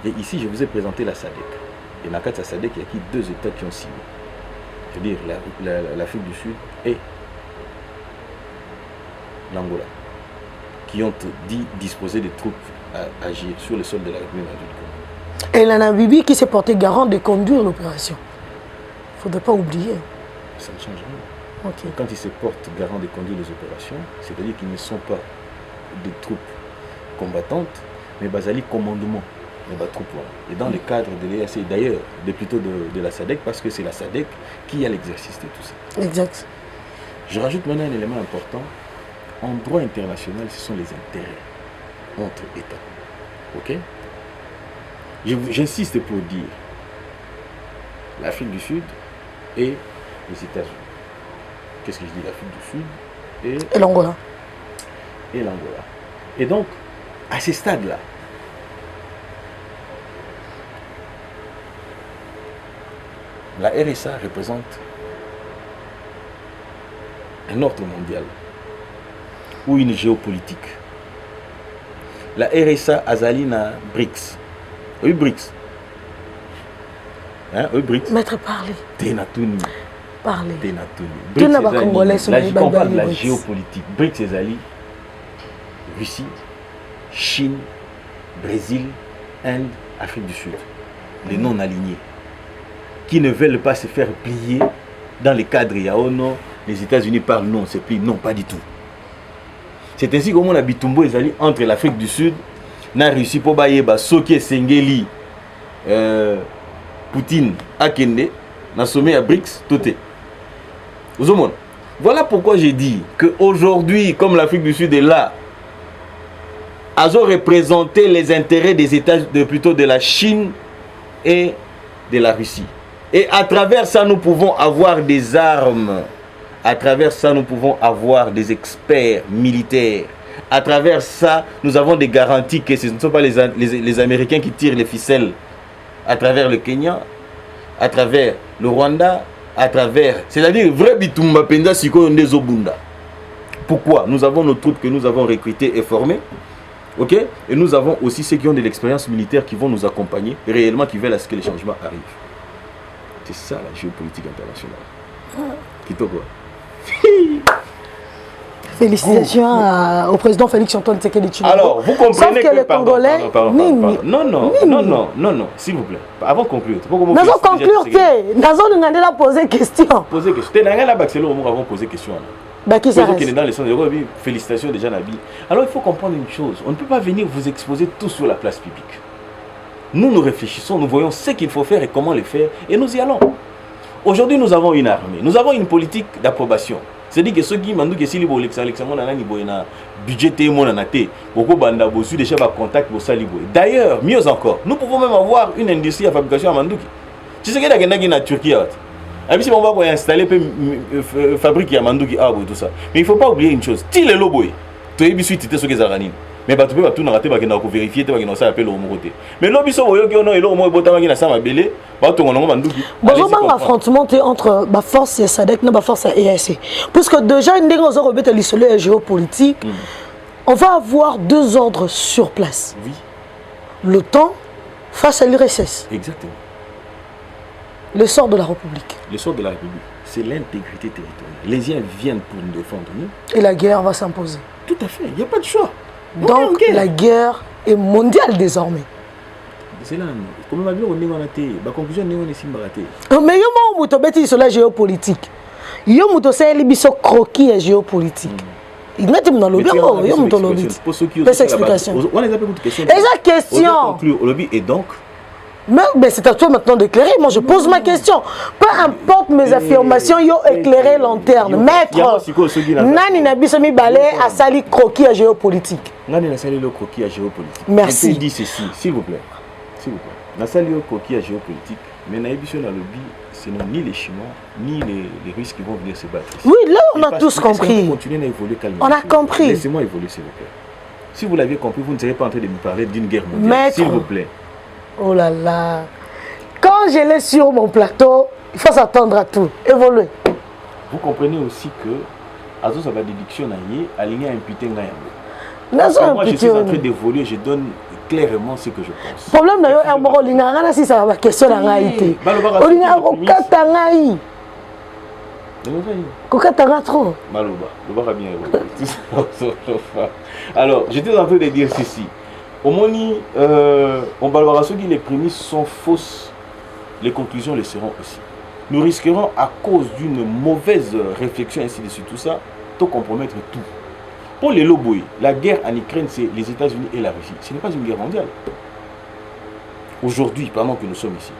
Et ici, je vous ai présenté la SADC. Et dans le cas de la SADC, il y a deux États qui ont signé. C'est-à-dire l'Afrique du Sud et l'Angola, qui ont dit disposer des troupes à agir sur le sol de la République du Congo. Et la Namibie qui s'est porté garant de conduire l'opération. Il ne faudrait pas oublier. Ça ne change rien. Okay. Quand ils se portent garant de conduire les opérations, c'est-à-dire qu'ils ne sont pas des troupes combattantes, mais basali commandement. Et dans le cadre de l'EAC, d'ailleurs, plutôt de la SADC, parce que c'est la SADC qui a l'exercice de tout ça. Exact. Je rajoute maintenant un élément important. En droit international, ce sont les intérêts entre États. Ok? J'insiste pour dire l'Afrique du Sud et les États-Unis. Qu'est-ce que je dis? L'Afrique du Sud et l'Angola. Et l'Angola. Et donc, à ces stades-là, la RSA représente un ordre mondial ou une géopolitique. La RSA azalina BRICS. Oui, BRICS. Hein, oui, BRICS. Maître, parlez. Tenatuni. Parlez. Tenatuni. BRICS, on parle de la géopolitique. BRICS ezali Russie, Chine, Brésil, Inde, Afrique du Sud. Les non-alignés. Qui ne veulent pas se faire plier dans les cadres Yaono. Les États-Unis parlent non, c'est plié. Non, pas du tout. C'est ainsi comme on a bitumbo ezali entre l'Afrique du Sud na Russie pour bayeba soki sengeli Poutine akende na sommet à BRICS toté. Voilà pourquoi j'ai dit que aujourd'hui, comme l'Afrique du Sud est là, elles ont représenté les intérêts des États, plutôt de la Chine et de la Russie. Et à travers ça, nous pouvons avoir des armes. À travers ça, nous pouvons avoir des experts militaires. À travers ça, nous avons des garanties que ce ne sont pas les Américains qui tirent les ficelles. À travers le Kenya, à travers le Rwanda, à travers... C'est-à-dire, vrai bitumba penda siko yonde zobunda. Pourquoi? Nous avons nos troupes que nous avons recrutées et formées. Ok? Et nous avons aussi ceux qui ont de l'expérience militaire qui vont nous accompagner, réellement qui veulent à ce que les changements arrivent. C'est ça la géopolitique internationale. Kito quoi? Félicitations au président Félix Antoine Tshisekedi Tshilombo. Alors, vous comprenez que les Congolais... Non, s'il vous plaît. Avant de conclure. Nous allons conclure. Nous allons poser question. Poser question. Nous avons posé question. Qui s'arrête? Dans les sons de félicitations déjà Nabi. Alors, il faut comprendre une chose. On ne peut pas venir vous exposer tout sur la place publique. Nous réfléchissons, nous voyons ce qu'il faut faire et comment le faire. Et nous y allons. Aujourd'hui, nous avons une armée. Nous avons une politique d'approbation. C'est-à-dire que ceux qui m'ont dit que si les budget d'ailleurs, mieux encore, nous pouvons même avoir une industrie à fabrication à Mandouki. Tu sais qu'il y a des gens en Turquie. Et si on va installer une fabrique à Mandouki, tout ça. Mais il ne faut pas oublier une chose. Si les lobos, tu es suite ce que ça mais tu peux tout rater parce que vérifier que ça appelle au moté. Mais l'obis so yo no elo mo botama ki na sama belé, ba to ngolongo banduki. Bonjour un affrontement entre la force et SADC et la force et EAC. Parce que déjà une dégrance rebête l'isolé géopolitique. On va avoir deux ordres sur place. Oui. L'OTAN face à l'URSS. Exactement. Le sort de la République. Le sort de la République, c'est l'intégrité territoriale. Les uns viennent pour nous défendre nous. Et la guerre va s'imposer. Tout à fait, il n'y a pas de choix. Donc la guerre est mondiale désormais. C'est là, comme on a vu, on est en athée. La conclusion est on est simbarate. Mais il y a un peu sur la géopolitique. Il y a un peu sur croquis et géopolitique. Il y a un peu dans le bureau. Il y a un peu dans le bureau. Explication. On les a posé des questions. Et la question. Et donc, Mais c'est à toi maintenant d'éclairer. Moi, je pose ma question. Peu importe mes affirmations, yo éclairé lanterne. Maître, Nani Nabisomi Balé a sali croquis à géopolitique. Nani a sali le croquis à géopolitique. Merci. Je te dis ceci, s'il vous plaît. S'il vous plaît. Na sali le croquis à géopolitique, mais Naïbisson a le but, ce n'est ni les Chinois, ni les Russes qui vont venir se battre. Oui, là, on a tous compris. Continuer à évoluer calmement. On a compris. Laissez-moi évoluer, s'il vous plaît. Si vous l'aviez compris, vous ne serez pas en train de me parler d'une guerre mondiale. Maître. S'il vous plaît. Oh là là. Quand je l'ai sur mon plateau, il faut s'attendre à tout. Évoluer. Vous comprenez aussi que Azo ça va déduction aligné à imputer moi je suis en train d'évoluer, je donne clairement ce que je pense. Le problème d'ailleurs, si ça va question d'angaïté. Trop. Alors, j'étais en train de dire ceci. Au Moni, les prémices sont fausses, les conclusions le seront aussi. Nous risquerons, à cause d'une mauvaise réflexion, ainsi de suite, tout ça, de compromettre tout. Pour les lobos, la guerre en Ukraine, c'est les États-Unis et la Russie. Ce n'est pas une guerre mondiale. Aujourd'hui, pendant que nous sommes ici,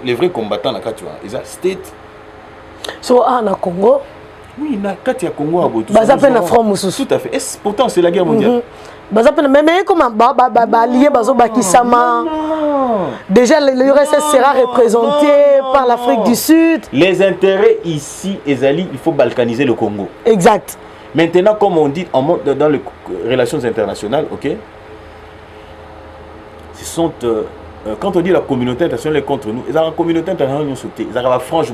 les vrais combattants, ils ont state. So, na Congo. Oui, quand il y a Congo, tout à fait. Pourtant, c'est la guerre mondiale. Mais comment déjà l'URSS sera représenté par l'Afrique du Sud. Les intérêts ici, Ezali, il faut balkaniser le Congo. Exact. Maintenant, comme on dit, on monte dans les relations internationales, ok? Ce sont quand on dit la communauté internationale est contre nous, la communauté internationale nous sauté. Ils arrivent à franche,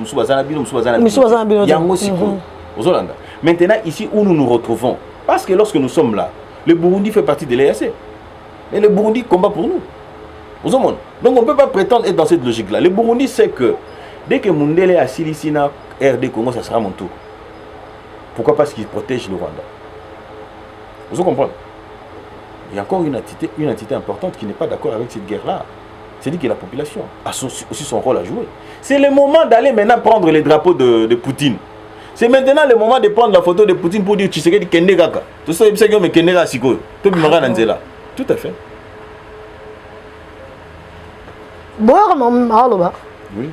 maintenant, ici où nous nous retrouvons, parce que lorsque nous sommes là, le Burundi fait partie de l'EAC. Et le Burundi combat pour nous. Donc on ne peut pas prétendre être dans cette logique-là. Le Burundi sait que dès que Mundele est assis ici dans RD Congo, ça sera mon tour. Pourquoi? Parce qu'il protège le Rwanda. Vous comprenez? Il y a encore une entité importante qui n'est pas d'accord avec cette guerre-là. C'est-à-dire que la population a aussi son rôle à jouer. C'est le moment d'aller maintenant prendre les drapeaux de Poutine. C'est maintenant le moment de prendre la photo de Poutine pour dire Tshisekedi Kende Kaka. Tout ça, c'est que Kende Kaka Siko. Tout à fait. Oui.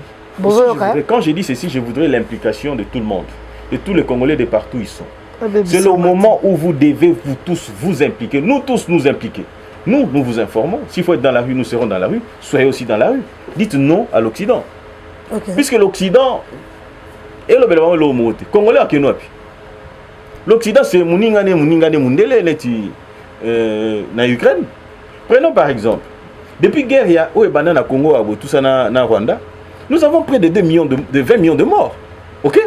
Quand je dis ceci, je voudrais l'implication de tout le monde, de tous les Congolais de partout ils sont. C'est le moment où vous devez vous tous vous impliquer, nous tous nous impliquer. Nous vous informons. S'il faut être dans la rue, nous serons dans la rue. Soyez aussi dans la rue. Dites non à l'Occident. Okay. Puisque l'Occident est le Congolais à Kenoapi. L'Occident c'est Muningane Mundele na Ukraine. Prenons par exemple, depuis guerre il y a au Congo tout ça na Rwanda, nous avons près de 20 millions de morts. OK?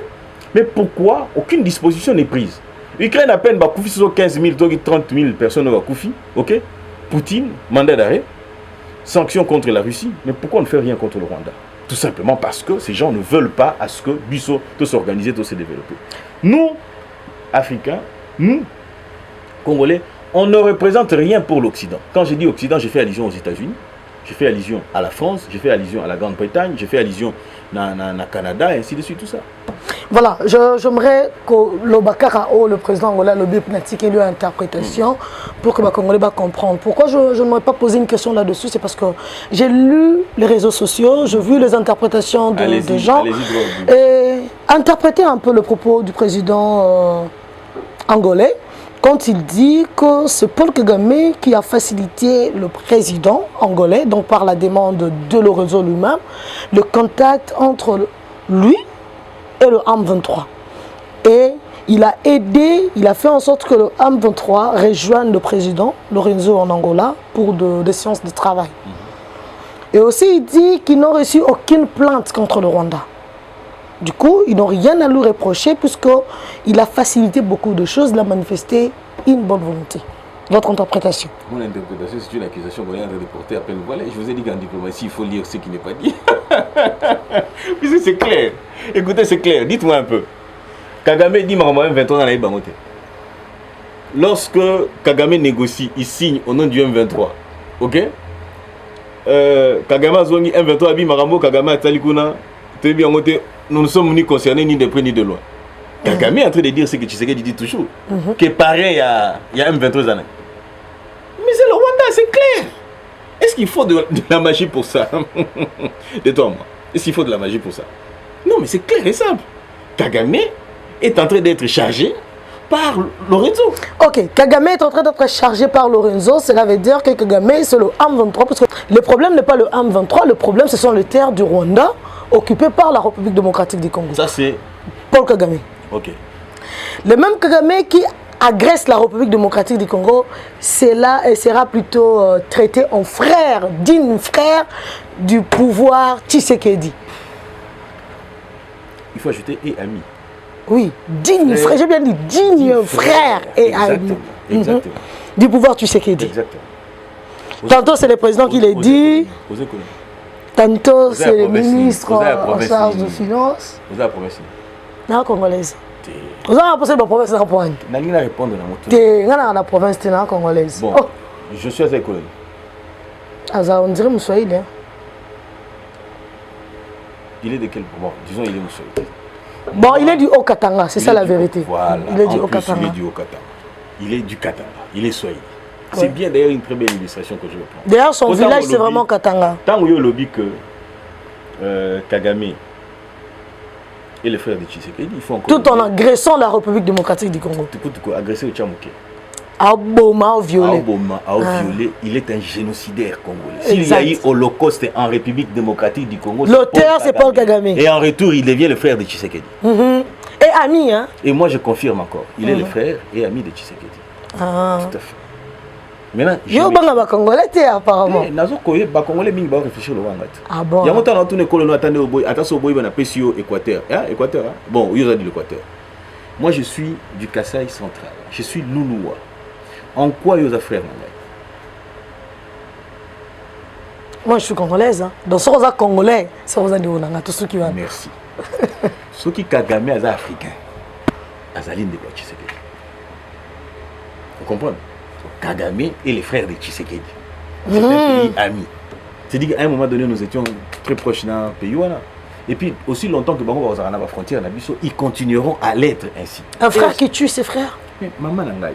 Mais pourquoi aucune disposition n'est prise? Ukraine à peine 15 000 30 000 personnes va Koufi. OK? Poutine, mandat d'arrêt, sanctions contre la Russie. Mais pourquoi on ne fait rien contre le Rwanda? Tout simplement parce que ces gens ne veulent pas à ce que Bissau tout s'organiser, tout se développer. Nous, Africains, nous, Congolais, on ne représente rien pour l'Occident. Quand je dis Occident, je fais allusion aux États-Unis, je fais allusion à la France, je fais allusion à la Grande-Bretagne, je fais allusion au Canada, et ainsi de suite, tout ça. Voilà, j'aimerais que le président angolais, le Bipnatik, ait une interprétation pour que les Congolais comprennent. Pourquoi je n'aurais pas posé une question là-dessus? C'est parce que j'ai lu les réseaux sociaux, j'ai vu les interprétations de gens. Et interpréter un peu le propos du président angolais quand il dit que c'est Paul Kagame qui a facilité le président angolais, donc par la demande de Lorenzo lui-même, le contact entre lui et le M23. Et il a aidé, il a fait en sorte que le M23 rejoigne le président Lorenzo en Angola pour des séances de travail. Et aussi il dit qu'ils n'ont reçu aucune plainte contre le Rwanda. Du coup, ils n'ont rien à lui reprocher puisqu'il a facilité beaucoup de choses, il a manifesté une bonne volonté. Votre interprétation? Mon interprétation, c'est une accusation qu'on est en train de porter à peine. Voilà, je vous ai dit qu'en diplomatie, il faut lire ce qui n'est pas dit. Puisque c'est clair. Écoutez, c'est clair. Dites-moi un peu. Kagame dit Maramam 23 dans la Bangote. Lorsque Kagame négocie, il signe au nom du M23. Ok? Kagame a zongi M23 abi Marambo, Kagame a Talikuna. Nous ne sommes ni concernés ni de près ni de loin. Kagame est en train de dire ce que Tshisekedi dit toujours. Que pareil, il y a M23 années. Mais c'est le Rwanda, c'est clair. Est-ce qu'il faut de la magie pour ça? De toi, moi. Est-ce qu'il faut de la magie pour ça? Non, mais c'est clair et simple. Kagame est en train d'être chargé par Lorenzo. Ok, Kagame est en train d'être chargé par Lorenzo, cela veut dire que Kagame c'est le M23, parce que le problème n'est pas le M23, le problème ce sont les terres du Rwanda occupées par la République démocratique du Congo. Ça c'est Paul Kagame. Ok. Le même Kagame qui agresse la République démocratique du Congo, sera plutôt traité en frère, digne frère du pouvoir Tshisekedi. Il faut ajouter et ami. Oui, digne frère, j'ai bien dit digne frère et ami. Exactement. Du pouvoir Tshisekedi. Exactement. Tantôt c'est le président qui l'a dit, tantôt c'est le ministre en charge de finances. Vous avez la promesse. Non, congolaise. Vous avez posé la province de la province. Je vais répondre à mon tour. La province de la congolaise. Bon, je suis avec Colonel. On dirait Moussoïl. Il est de quel pouvoir? Disons, il est Moussoïl. Bon, il est du Haut-Katanga, c'est ça la vérité. Voilà. Il est du Haut-Katanga. Il est du Haut-Katanga. Il est du Katanga. Il est Swahili. C'est bien d'ailleurs une très belle illustration que je reprends. D'ailleurs, son village, c'est vraiment Katanga. Tant qu'il y a le lobby que Kagame et les frères de Tshisekedi, il faut encore... Tout en agressant la République démocratique du Congo. Agresser le Tchamouké. Aboma, violé. Violé, il est un génocidaire congolais. S'il y a eu holocauste en République démocratique du Congo, l'auteur c'est Paul Kagame. Et en retour, il devient le frère de Tshisekedi. Et ami, hein. Et moi, je confirme encore. Il est le frère et ami de Tshisekedi. Tout à fait. Maintenant, je vais Congolais, apparemment. Les Congolais vont réfléchir le Wangat. Ah bon? Il y a longtemps qu'on a tourné attendez au boy. Attention au boy, on a payé sur Équateur. Équateur, hein? Bon, il a dit l'Équateur. Moi, je suis du Kasaï central. Je suis Louloua. En quoi il y a frère? Moi, je suis congolaise. Hein. Donc, si vous êtes congolais, si vous êtes tout ce qui va. Merci. Ceux qui Kagame, ils sont africains. Azaline de Tshisekedi. Vous comprenez? Kagame et les frères de Tshisekedi. C'est un pays ami. C'est-à-dire qu'à un moment donné, nous étions très proches d'un pays. Et puis, aussi longtemps que Bango va avoir la frontière, ils continueront à l'être ainsi. Un frère qui tue ses frères? Mais maman Nangaï.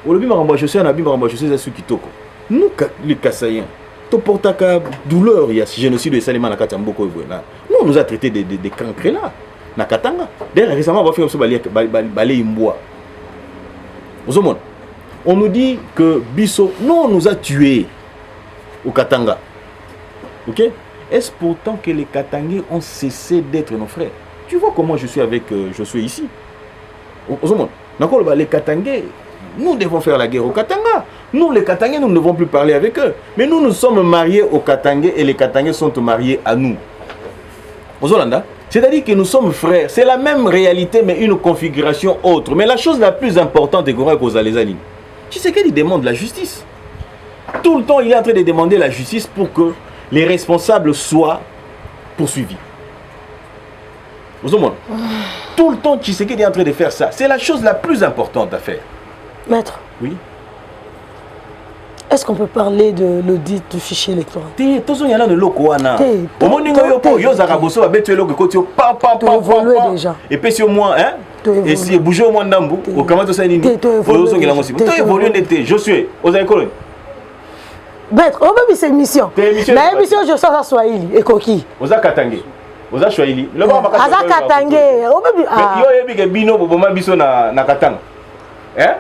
Je suis un abi, je suis un Sukitoko. Nous, les Kassaïens, tu portes ta douleur, il y a ce génocide de Salima Nakatamboko. Nous, on nous a traité des cancrés là. Nakatanga. D'ailleurs, récemment, on va faire comme ça, balai imbois. On nous dit que Bisso, nous, on nous a tués au Katanga. Ok? Est-ce pourtant que les Katangais ont cessé d'être nos frères? Tu vois comment je suis avec Josué ici? Les Katangais, nous devons faire la guerre au Katanga. Nous, les Katangais, nous ne devons plus parler avec eux. Mais nous, nous sommes mariés aux Katangais et les Katangais sont mariés à nous. C'est-à-dire que nous sommes frères. C'est la même réalité, mais une configuration autre. Mais la chose la plus importante est qu'on a les animes. Tu sais qu'il demande la justice. Tout le temps, il est en train de demander la justice pour que les responsables soient poursuivis. Tout le temps, tu sais qu'il est en train de faire ça. C'est la chose la plus importante à faire. Maître. Oui. Est-ce qu'on peut parler de l'audit du fichier électoral? Et puis si au moins, hein? Et si bouger au moins d'ambou, au comment tu sais ni je suis aux écoles. Maître, on va c'est émission. La émission je sors à Swahili et Koki. Aux Akatangé. Aux Swahili. Le bon Akatangé. On va yo yebi ke bino boma biso na Katanga. Hein?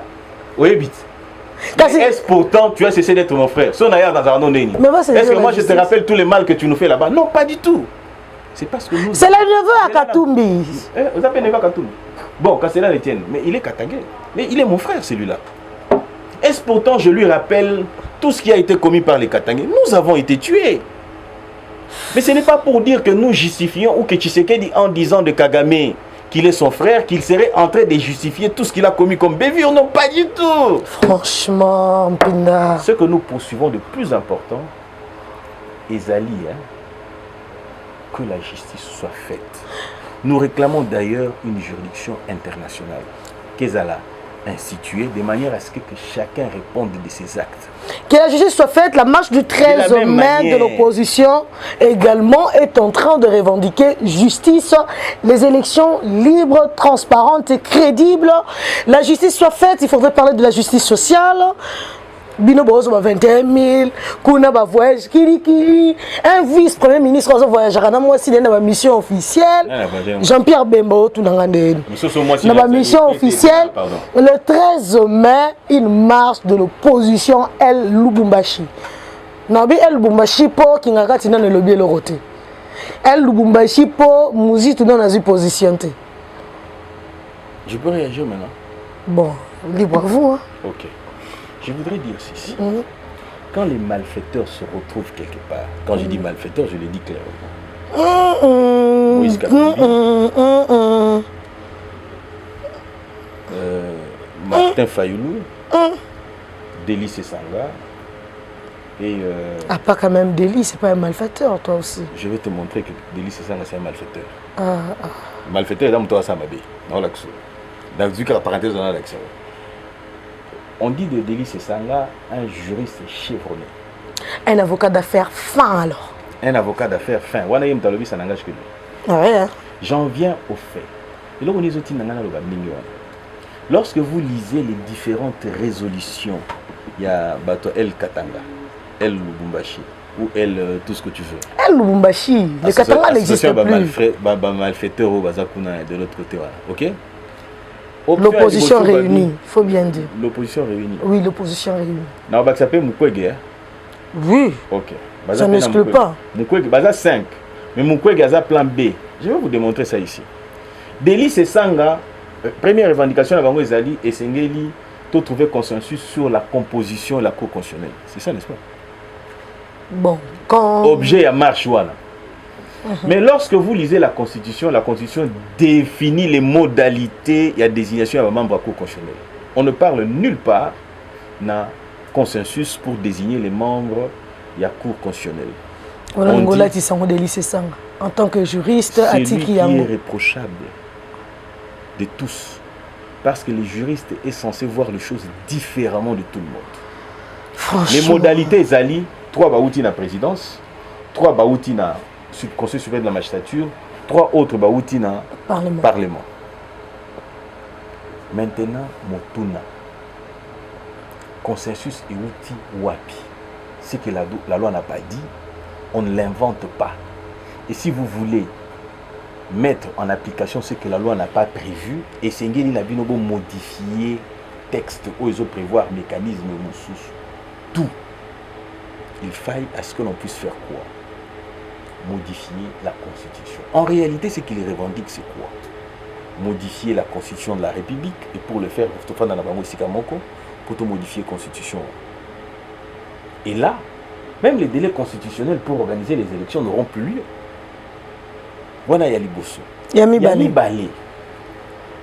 Oyebit. Est-ce pourtant tu as cessé d'être mon frère? Est-ce que moi je te rappelle tous les mal que tu nous fais là-bas? Non, pas du tout. C'est parce que nous... C'est le neveu à Katumbi. Vous avez neveu à Katumbi. Bon, quand c'est là, Etienne. Mais il est Katangé. Mais il est mon frère, celui-là. Est-ce pourtant je lui rappelle tout ce qui a été commis par les Katangais? Nous avons été tués. Mais ce n'est pas pour dire que nous justifions ou que Tshisekedi en disant de Kagame qu'il est son frère, qu'il serait en train de justifier tout ce qu'il a commis comme bévure. Non, pas du tout. Franchement, Mpinda. Ce que nous poursuivons de plus important, Ezali, hein, que la justice soit faite. Nous réclamons d'ailleurs une juridiction internationale qu'elle a instituée de manière à ce que chacun réponde de ses actes. Que la justice soit faite, la marche du 13 mai de l'opposition également est en train de revendiquer justice, les élections libres, transparentes et crédibles. La justice soit faite, il faudrait parler de la justice sociale. Bino bozo ba 21 000, kuna ba voyage kiri, un vice-premier ministre ozo voyage kana moi si na ba mission officielle. Jean-Pierre Bemba tout na ngande. Na ba mission officielle. Le 13 mai, une marche de l'opposition El Lubumbashi. Nabi El Lubumbashi po kingaka tina ne lobby le roté. El Lubumbashi po muzi tout dans la position. Je peux réagir maintenant. Bon, libre à vous. Hein. Ok. Je voudrais dire ceci. Quand les malfaiteurs se retrouvent quelque part, quand je dis malfaiteurs, je le dis clairement. Moïse Katumbi, Martin Fayoulou, Délice Sanga et... Ah, pas quand même Délice, c'est pas un malfaiteur, toi aussi. Je vais te montrer que Délice Sanga, c'est un malfaiteur. Malfaiteur, c'est un malfaiteur. Dans la parenthèse, on a l'accès. On dit de Délice Sanga un juriste chevronné. Un avocat d'affaires fin alors. Un avocat d'affaires fin. Ça n'engage que lui. Ouais. J'en viens au fait. Et là, on est lorsque vous lisez les différentes résolutions, il y a El Katanga, El Lubumbashi, ou El tout ce que tu veux. El Lubumbashi, le Katanga n'existe plus. Malfaiteur de l'autre côté. Ok? L'opposition réunie, il faut bien dire. L'opposition réunie. Oui, l'opposition réunie. Non, ça s'appelle Mukwege. Oui. Ok. Ça n'exclut pas. Mukwege, Baza 5. Mais Mukwege a plan B. Je vais vous démontrer ça ici. Délice Sanga, première revendication de Bango Ezali et Sengeli, tout trouver consensus sur la composition et la cour constitutionnelle. C'est ça, n'est-ce pas? Bon, quand... Objet à marche, voilà. Mais lorsque vous lisez la Constitution définit les modalités et la désignation d'un membre de la Cour constitutionnelle. On ne parle nulle part d'un consensus pour désigner les membres de la Cour constitutionnelle. En tant que juriste, c'est lui qui est réprochable de tous. Parce que le juriste est censé voir les choses différemment de tout le monde. Franchement. Les modalités, Zali, 3 baouti na présidence, 3 baouti na Conseil supérieur de la magistrature, 3 autres baouti na parlement. Maintenant, Motuna. Consensus et outil wapi. Ce que la loi n'a pas dit, on ne l'invente pas. Et si vous voulez mettre en application ce que la loi n'a pas prévu, et Sengeli n'a pas modifier texte où ils ont prévoir mécanisme tout. Il faille à ce que l'on puisse faire quoi? Modifier la Constitution. En réalité, ce qu'il revendique, c'est quoi? Modifier la Constitution de la République, et pour le faire, pour modifier la Constitution. Et là, même les délais constitutionnels pour organiser les élections n'auront plus lieu. Voilà Yaliboso. Yami Balé.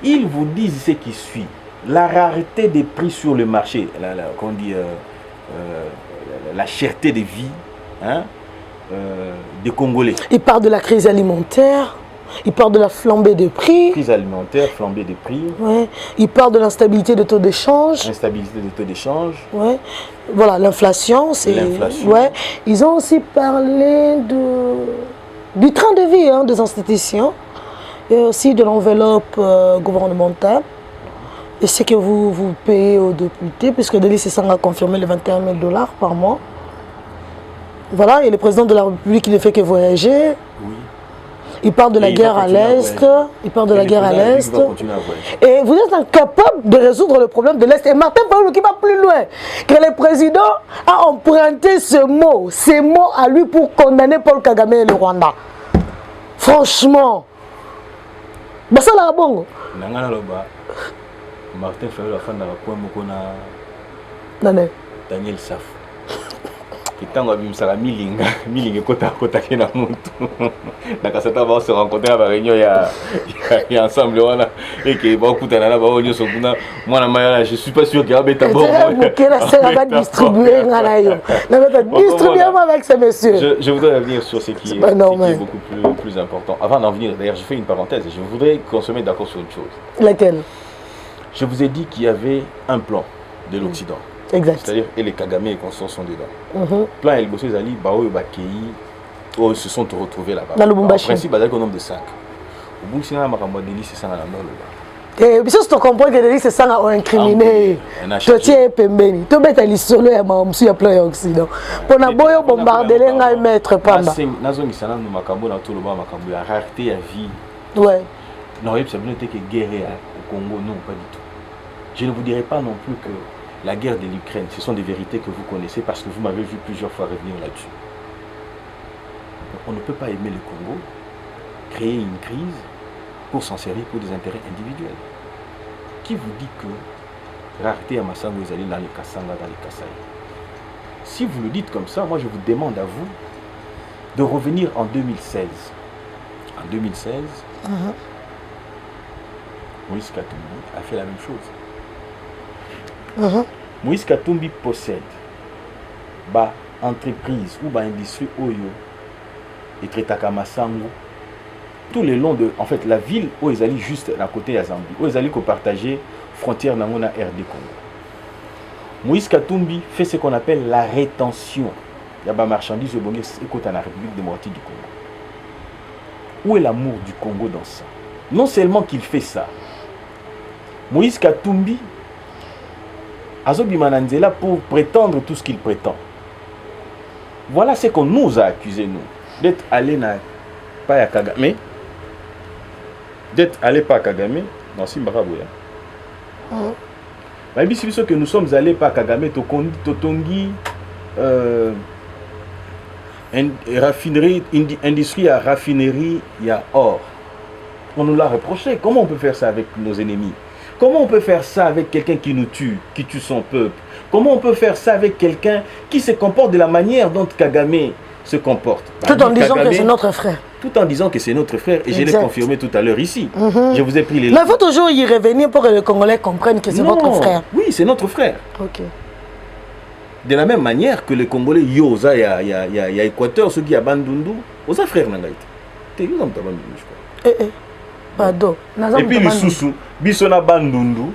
Ils vous disent ce qui suit. La rareté des prix sur le marché, la cherté des vies, hein, des Congolais. Il parle de la crise alimentaire, il parle de la flambée des prix. Crise alimentaire, flambée des prix. Ouais. Il parle de l'instabilité de taux d'échange. Instabilité de taux d'échange. Ouais. Voilà, l'inflation. Ouais. Ils ont aussi parlé du train de vie hein, des institutions et aussi de l'enveloppe gouvernementale. Et ce que vous payez aux députés, puisque Délice Sanga a confirmé les 21 000 $ par mois. Voilà, et le président de la République qui ne fait que voyager. Oui. Il parle de la guerre à l'Est. Il parle de la guerre à l'Est. Et vous êtes incapable de résoudre le problème de l'Est. Et Martin Fayoulou qui va plus loin. Que le président a emprunté ces mots à lui pour condamner Paul Kagame et le Rwanda. Franchement. Bah ça là bon. Martin Fayoulou a fait Daniel Saf. Kitango abimsala milinga kota kena muntu nakasata ba se rencontrer à la réunion ya ensemble wana et que ba kutana na ba onyo sokuna mwana mayala je suis pas sûr qu'il y a beta bon va distribuer distribuer avec ces messieurs. Je voudrais revenir sur ce qui est beaucoup plus important. Avant d'en venir, d'ailleurs, je fais une parenthèse, je voudrais qu'on se mette d'accord sur une chose. Laquelle? Je vous ai dit qu'il y avait un plan de l'Occident. Exact. C'est-à-dire, et les Kagame et Constant sont dedans. Plan El Bosso Zali, Bao et Bakei, se sont retrouvés là-bas. En principe, il y a un nombre de 5. Au bout de 5 ans, Délice Sanga. Et puis, si tu comprends que c'est ça, on a incriminé. Tu tiens pembeni. Tu mets les solos et ma monsieur a plein d'Occident. Pour na boyo bombarder les maîtres pas. Nazongi sana no makambo na tout le bas makambo la rareté à vie. Ouais. Non, il n'y a pas que guerre au Congo, non, pas du tout. Je ne vous dirai pas non plus que la guerre de l'Ukraine, ce sont des vérités que vous connaissez parce que vous m'avez vu plusieurs fois revenir là-dessus. On ne peut pas aimer le Congo, créer une crise pour s'en servir pour des intérêts individuels. Qui vous dit que rareté à Massango, vous allez dans les Kassanga, dans les Kassai? Si vous le dites comme ça, moi je vous demande à vous de revenir en 2016. En 2016, Moïse Katumbi a fait la même chose. Moïse Katumbi possède ba entreprise ou ba industrie Oyo et Tretaka Massango tout le long de, en fait, la ville où ils allaient juste à côté de Zambie, où ils allaient partager frontière dans la RD Congo. Moïse Katumbi fait ce qu'on appelle la rétention. Il y a des marchandises au Bongo et dans la République démocratique du Congo. Où est l'amour du Congo dans ça? Non seulement qu'il fait ça, Moïse Katumbi Azobimananzela pour prétendre tout ce qu'il prétend. Voilà ce qu'on nous a accusé, nous, d'être allés pas à Kagame, d'être allés pas à Kagame, non, si Mbaraboya. Mais c'est que nous sommes allés pas à Kagame, Totongi, raffinerie, industrie à raffinerie, il y a or. On nous l'a reproché. Comment on peut faire ça avec nos ennemis? Comment on peut faire ça avec quelqu'un qui nous tue, qui tue son peuple? Comment on peut faire ça avec quelqu'un qui se comporte de la manière dont Kagame se comporte? Tout en disant que c'est notre frère. Tout en disant que c'est notre frère. Et je l'ai confirmé tout à l'heure ici. Je vous ai pris les... Mais il faut toujours y revenir pour que les Congolais comprennent que c'est votre frère. Oui, c'est notre frère. Ok. De la même manière que les Congolais, Yoza, il y a Équateur, ceux qui ont Bandundu, Oza frère Nangaït. Tu es Yoza Bandundu, je crois. Pardon. Et puis le Soussou, Bissona Bandundu,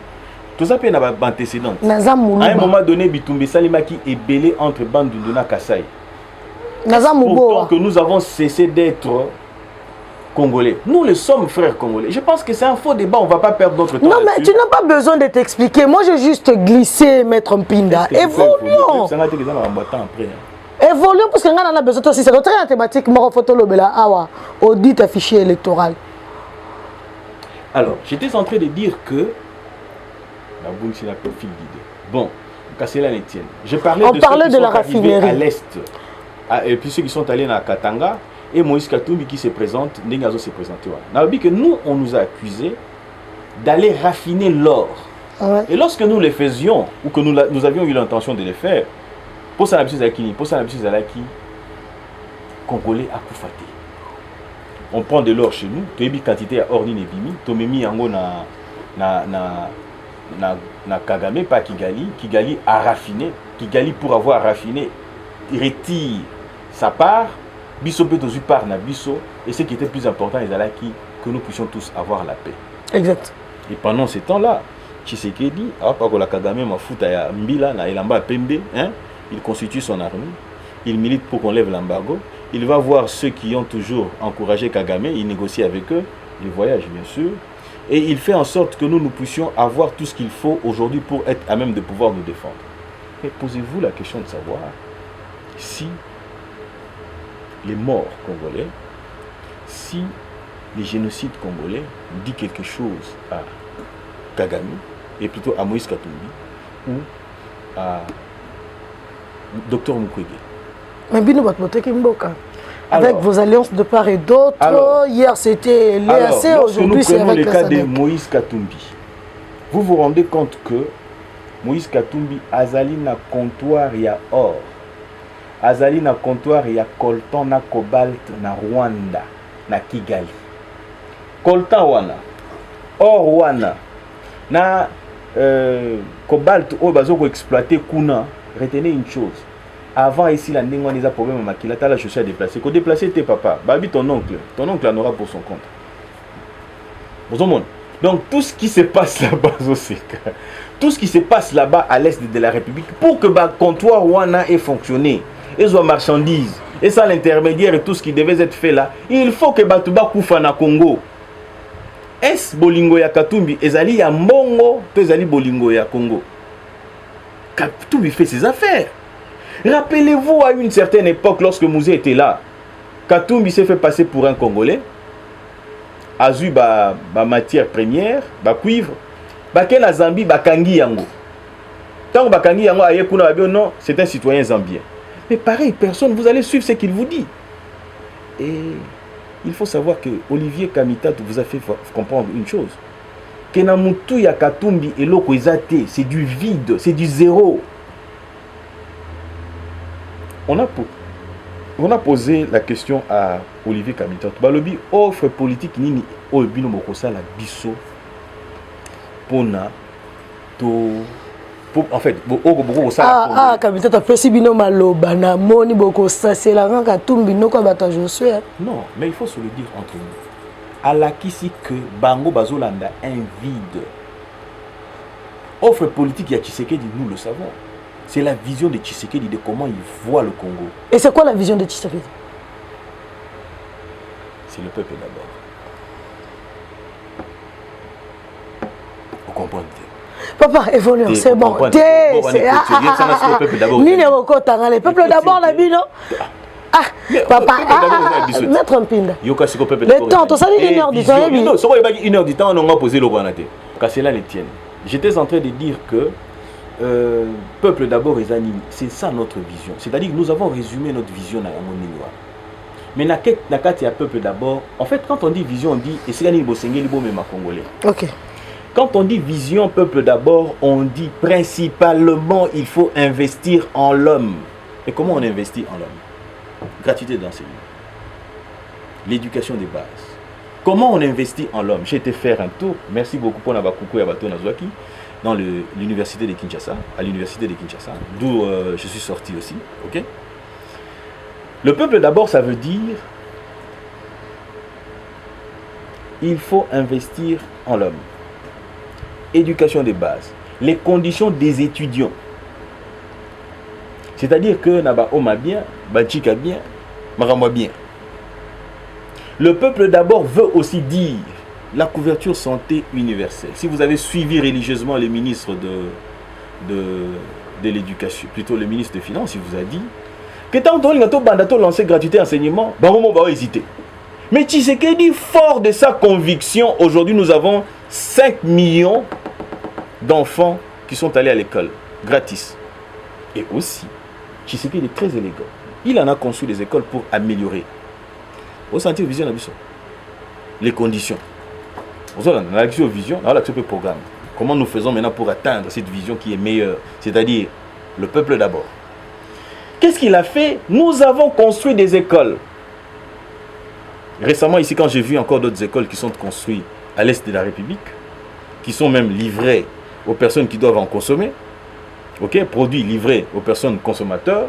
tout ça peut y avoir antécédent. À un moment donné, Bitumbi Salimaki est belé entre Bandundu et Kassai. Pourtant que nous avons cessé d'être Congolais. Nous le sommes frères congolais. Je pense que c'est un faux débat, on ne va pas perdre notre temps. Non, mais tu n'as pas besoin de t'expliquer. Moi, j'ai juste glissé, Maître Mpinda. Évoluons. Évoluons parce qu'on en a besoin aussi. C'est notre thématique, Morofoto Lobela, Awa, audit à fichier électoral. Alors, j'étais en train de dire que... Bon, Kassela Etienne. Je parlais de la raffinerie à l'est. Et puis ceux qui sont allés à Katanga et Moïse Katumbi qui se présente, Nengazo s'est présenté. Que nous, on nous a accusés d'aller raffiner l'or. Ouais. Et lorsque nous le faisions, ou que nous avions eu l'intention de le faire, pour ça, Congolais à Koufate. On prend de l'or chez nous, tu as une quantité à or ni bimi, tu as mis en na Kagame, pas Kigali, Kigali a raffiné, Kigali pour avoir raffiné, retire sa part, Bisso peut aussi part na Bisso, et ce qui était plus important, que nous puissions tous avoir la paix. Exact. Et pendant ce temps-là, Tshisekedi, la Kagame m'a foutu à Mbila, na Elamba Pembe, il constitue son armée, il milite pour qu'on lève l'embargo, il va voir ceux qui ont toujours encouragé Kagame, il négocie avec eux, il voyage bien sûr, et il fait en sorte que nous puissions avoir tout ce qu'il faut aujourd'hui pour être à même de pouvoir nous défendre. Mais posez-vous la question de savoir si les morts congolais, si les génocides congolais dit quelque chose à Kagame, et plutôt à Moïse Katumbi, ou à Dr Mukwege. Mais avec vos alliances de part et d'autre, hier c'était l'EAC, aujourd'hui c'est avec le cas de Moïse Katumbi. Vous vous rendez compte que Moïse Katumbi azali na comptoir ya or, azali na comptoir ya coltan na cobalt na Rwanda, na Kigali. Coltan wana, or wana, na cobalt o bazo ko exploiter kuna, retenez une chose. Avant ici, la ndenge on a problème à Makila, tu as la chaussée à déplacer. Quand déplacer tes papas, babi ton oncle en aura pour son compte. Donc tout ce qui se passe là-bas, tout ce qui se passe là-bas à l'est de la République, pour que le comptoir Wana ait fonctionné, et soit marchandises, et ça l'intermédiaire et tout ce qui devait être fait là, il faut que Batouba Koufa na Congo. Est bolingo ya Katumbi ezali ya mbongo to ezali bolingo ya Congo? Katumbi fait ses affaires. Rappelez-vous à une certaine époque, lorsque Mouzé était là, Katumbi s'est fait passer pour un Congolais, azu ba matière première, ba cuivre, ba ken na Zambie ba kangi yango. Tant ba kangi yango aye kuna ba non, c'est un citoyen zambien. Mais pareil, personne, vous allez suivre ce qu'il vous dit. Et il faut savoir que Olivier Kamita vous a fait comprendre une chose. Que na mutu ya Katumbi et loko ezate, c'est du vide, c'est du zéro. On a posé la question à Olivier Kamita. Balobi offre politique nini obino mokosa la biso pona to en fait beaucoup ça Kamita ta pesi bino maloba na moni boko ça c'est la ranka Katumbi no ko bata Josué. Non, mais il faut se le dire entre nous. Alakisi que bango bazolanda un vide. Offre politique ya Tshisekedi, nous le savons. C'est la vision de Tshisekedi de comment il voit le Congo. Et c'est quoi la vision de Tshisekedi? C'est le peuple d'abord. Vous comprenez? Papa, évolue, c'est bon. Le peuple d'abord, la bino. Ah, papa, mettre un pinda. Le temps, tu sais, 1 heure du temps. Non, 1 heure du temps, on a posé le bonate. Cela les tienne. J'étais en train de dire que peuple d'abord et anime, c'est ça notre vision. C'est-à-dire que nous avons résumé notre vision dans mon milieu. Mais nakati ya peuple d'abord, en fait, quand on dit vision, on dit et c'est gagné bosengeli bo même congolais. OK. Quand on dit vision peuple d'abord, on dit principalement il faut investir en l'homme. Et comment on investit en l'homme? Gratuité d'enseignement. L'éducation des bases. Comment on investit en l'homme? J'ai été faire un tour. Merci beaucoup pour Nabakuku et Abato Nazwaki dans l'université de Kinshasa, à l'université de Kinshasa, d'où je suis sorti aussi. Ok. Le peuple d'abord, ça veut dire il faut investir en l'homme. Éducation des bases, les conditions des étudiants. C'est-à-dire que Naba Oma bien, Bachika bien, Marama bien. Le peuple d'abord veut aussi dire la couverture santé universelle. Si vous avez suivi religieusement les ministres de l'éducation, plutôt le ministre des Finances, il vous a dit que tant que lancé gratuité enseignement, bah on va hésiter. Mais Tshisekedi, fort de sa conviction, aujourd'hui nous avons 5 millions d'enfants qui sont allés à l'école, gratis. Et aussi, Tshisekedi est très élégant. Il en a conçu des écoles pour améliorer. Au sentir vision, les conditions. On a l'action vision, on a l'action programme. Comment nous faisons maintenant pour atteindre cette vision qui est meilleure, c'est-à-dire le peuple d'abord. Qu'est-ce qu'il a fait? Nous avons construit des écoles. Récemment, ici, quand j'ai vu encore d'autres écoles qui sont construites à l'est de la République, qui sont même livrées aux personnes qui doivent en consommer, ok, produits livrés aux personnes consommateurs,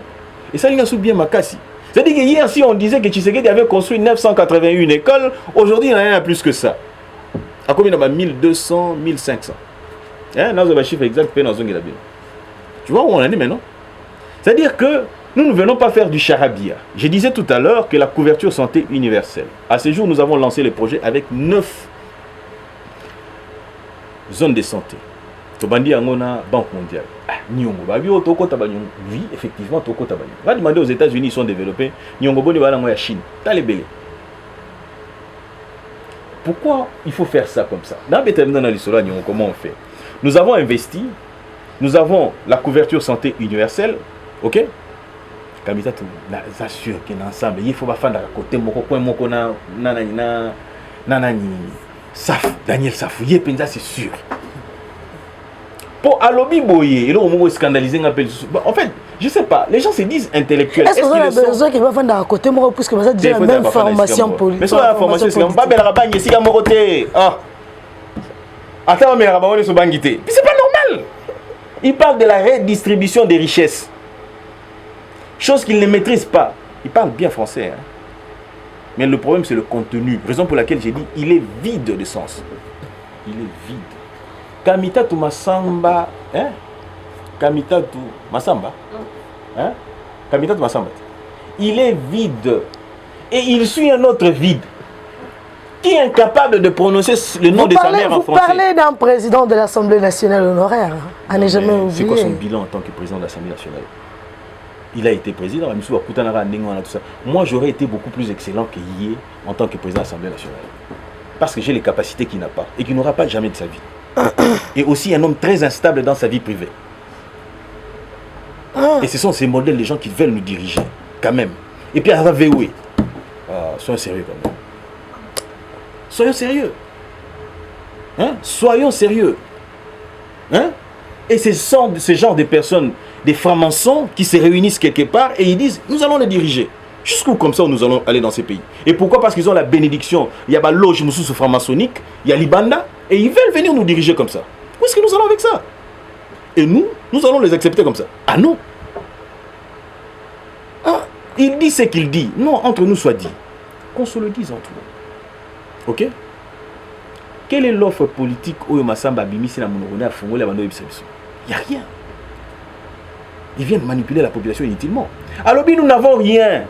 et ça, il y a bien Makassi. C'est-à-dire que hier, si on disait que Tshisekedi avait construit 981 écoles, aujourd'hui, il y en a plus que ça. À combien il y en a 1200, 1500. Hein, dans le chiffre exact, tu vois où on en est maintenant? C'est-à-dire que nous ne venons pas faire du charabia. Je disais tout à l'heure que la couverture santé universelle. À ce jour, nous avons lancé le projet avec 9 zones de santé. Tobandi Angona, Banque mondiale. Oui, effectivement, Toko Tabanyongo. On va demander aux États-Unis, ils sont développés. Nyongo Boni Balango ya Chine. T'as les belés. Pourquoi il faut faire ça comme ça? Dans l'histoire, comment on fait? Nous avons investi, nous avons la couverture santé universelle, ok? Kamita tout, j'assure qu'il y a ensemble. Il faut pas faire à côté, mon coin, mon coin, nanani, Saf, Daniel Safou, c'est sûr. Pour Alobi Boye, et là, on va scandaliser un peu. En fait, je sais pas, les gens se disent intellectuels. Est-ce qu'on a besoin qu'ils vont faire à côté, moi, puisque ça dit la même formation politique? Mais ça, la formation, c'est pas belle rabagne, c'est mon côté. Ah. Attends, mais la rabagne, c'est pas normal. Il parle de la redistribution des richesses. Chose qu'il ne maîtrise pas. Il parle bien français. Hein. Mais le problème, c'est le contenu. Raison pour laquelle j'ai dit, il est vide de sens. Il est vide. Kamita tu Masamba, hein? Kamita tu Masamba, hein? Kamita tu Masamba. Il est vide et il suit un autre vide. qui est incapable de prononcer le nom de sa mère en français. Vous parlez d'un président de l'Assemblée nationale honoraire. À ne jamais oublier. C'est quoi son bilan en tant que président de l'Assemblée nationale? Il a été président. Moi, j'aurais été beaucoup plus excellent qu'il y est en tant que président de l'Assemblée nationale. Parce que j'ai les capacités qu'il n'a pas et qu'il n'aura pas jamais de sa vie. Et aussi un homme très instable dans sa vie privée. Et ce sont ces modèles de gens qui veulent nous diriger, quand même. Et puis à la VOE. Soyons sérieux quand même. Soyons sérieux. Hein? Soyons sérieux. Hein? Et ce sont ce genre de personnes, des francs-maçons qui se réunissent quelque part et ils disent, nous allons les diriger. Jusqu'où comme ça nous allons aller dans ces pays. Et pourquoi? Parce qu'ils ont la bénédiction. Il y a la loge Moussous franc-maçonnique, il y a l'Ibanda, et ils veulent venir nous diriger comme ça. Où est-ce que nous allons avec ça? Et nous allons les accepter comme ça. Ah non. Ah, il dit ce qu'il dit. Non, entre nous soit dit. Qu'on se le dise entre nous. Ok? Quelle est l'offre politique où Massamba Bimisi na Monorone a fondé la bande de Bissabisson? Il n'y a rien. Ils viennent manipuler la population inutilement. Alors, nous n'avons rien.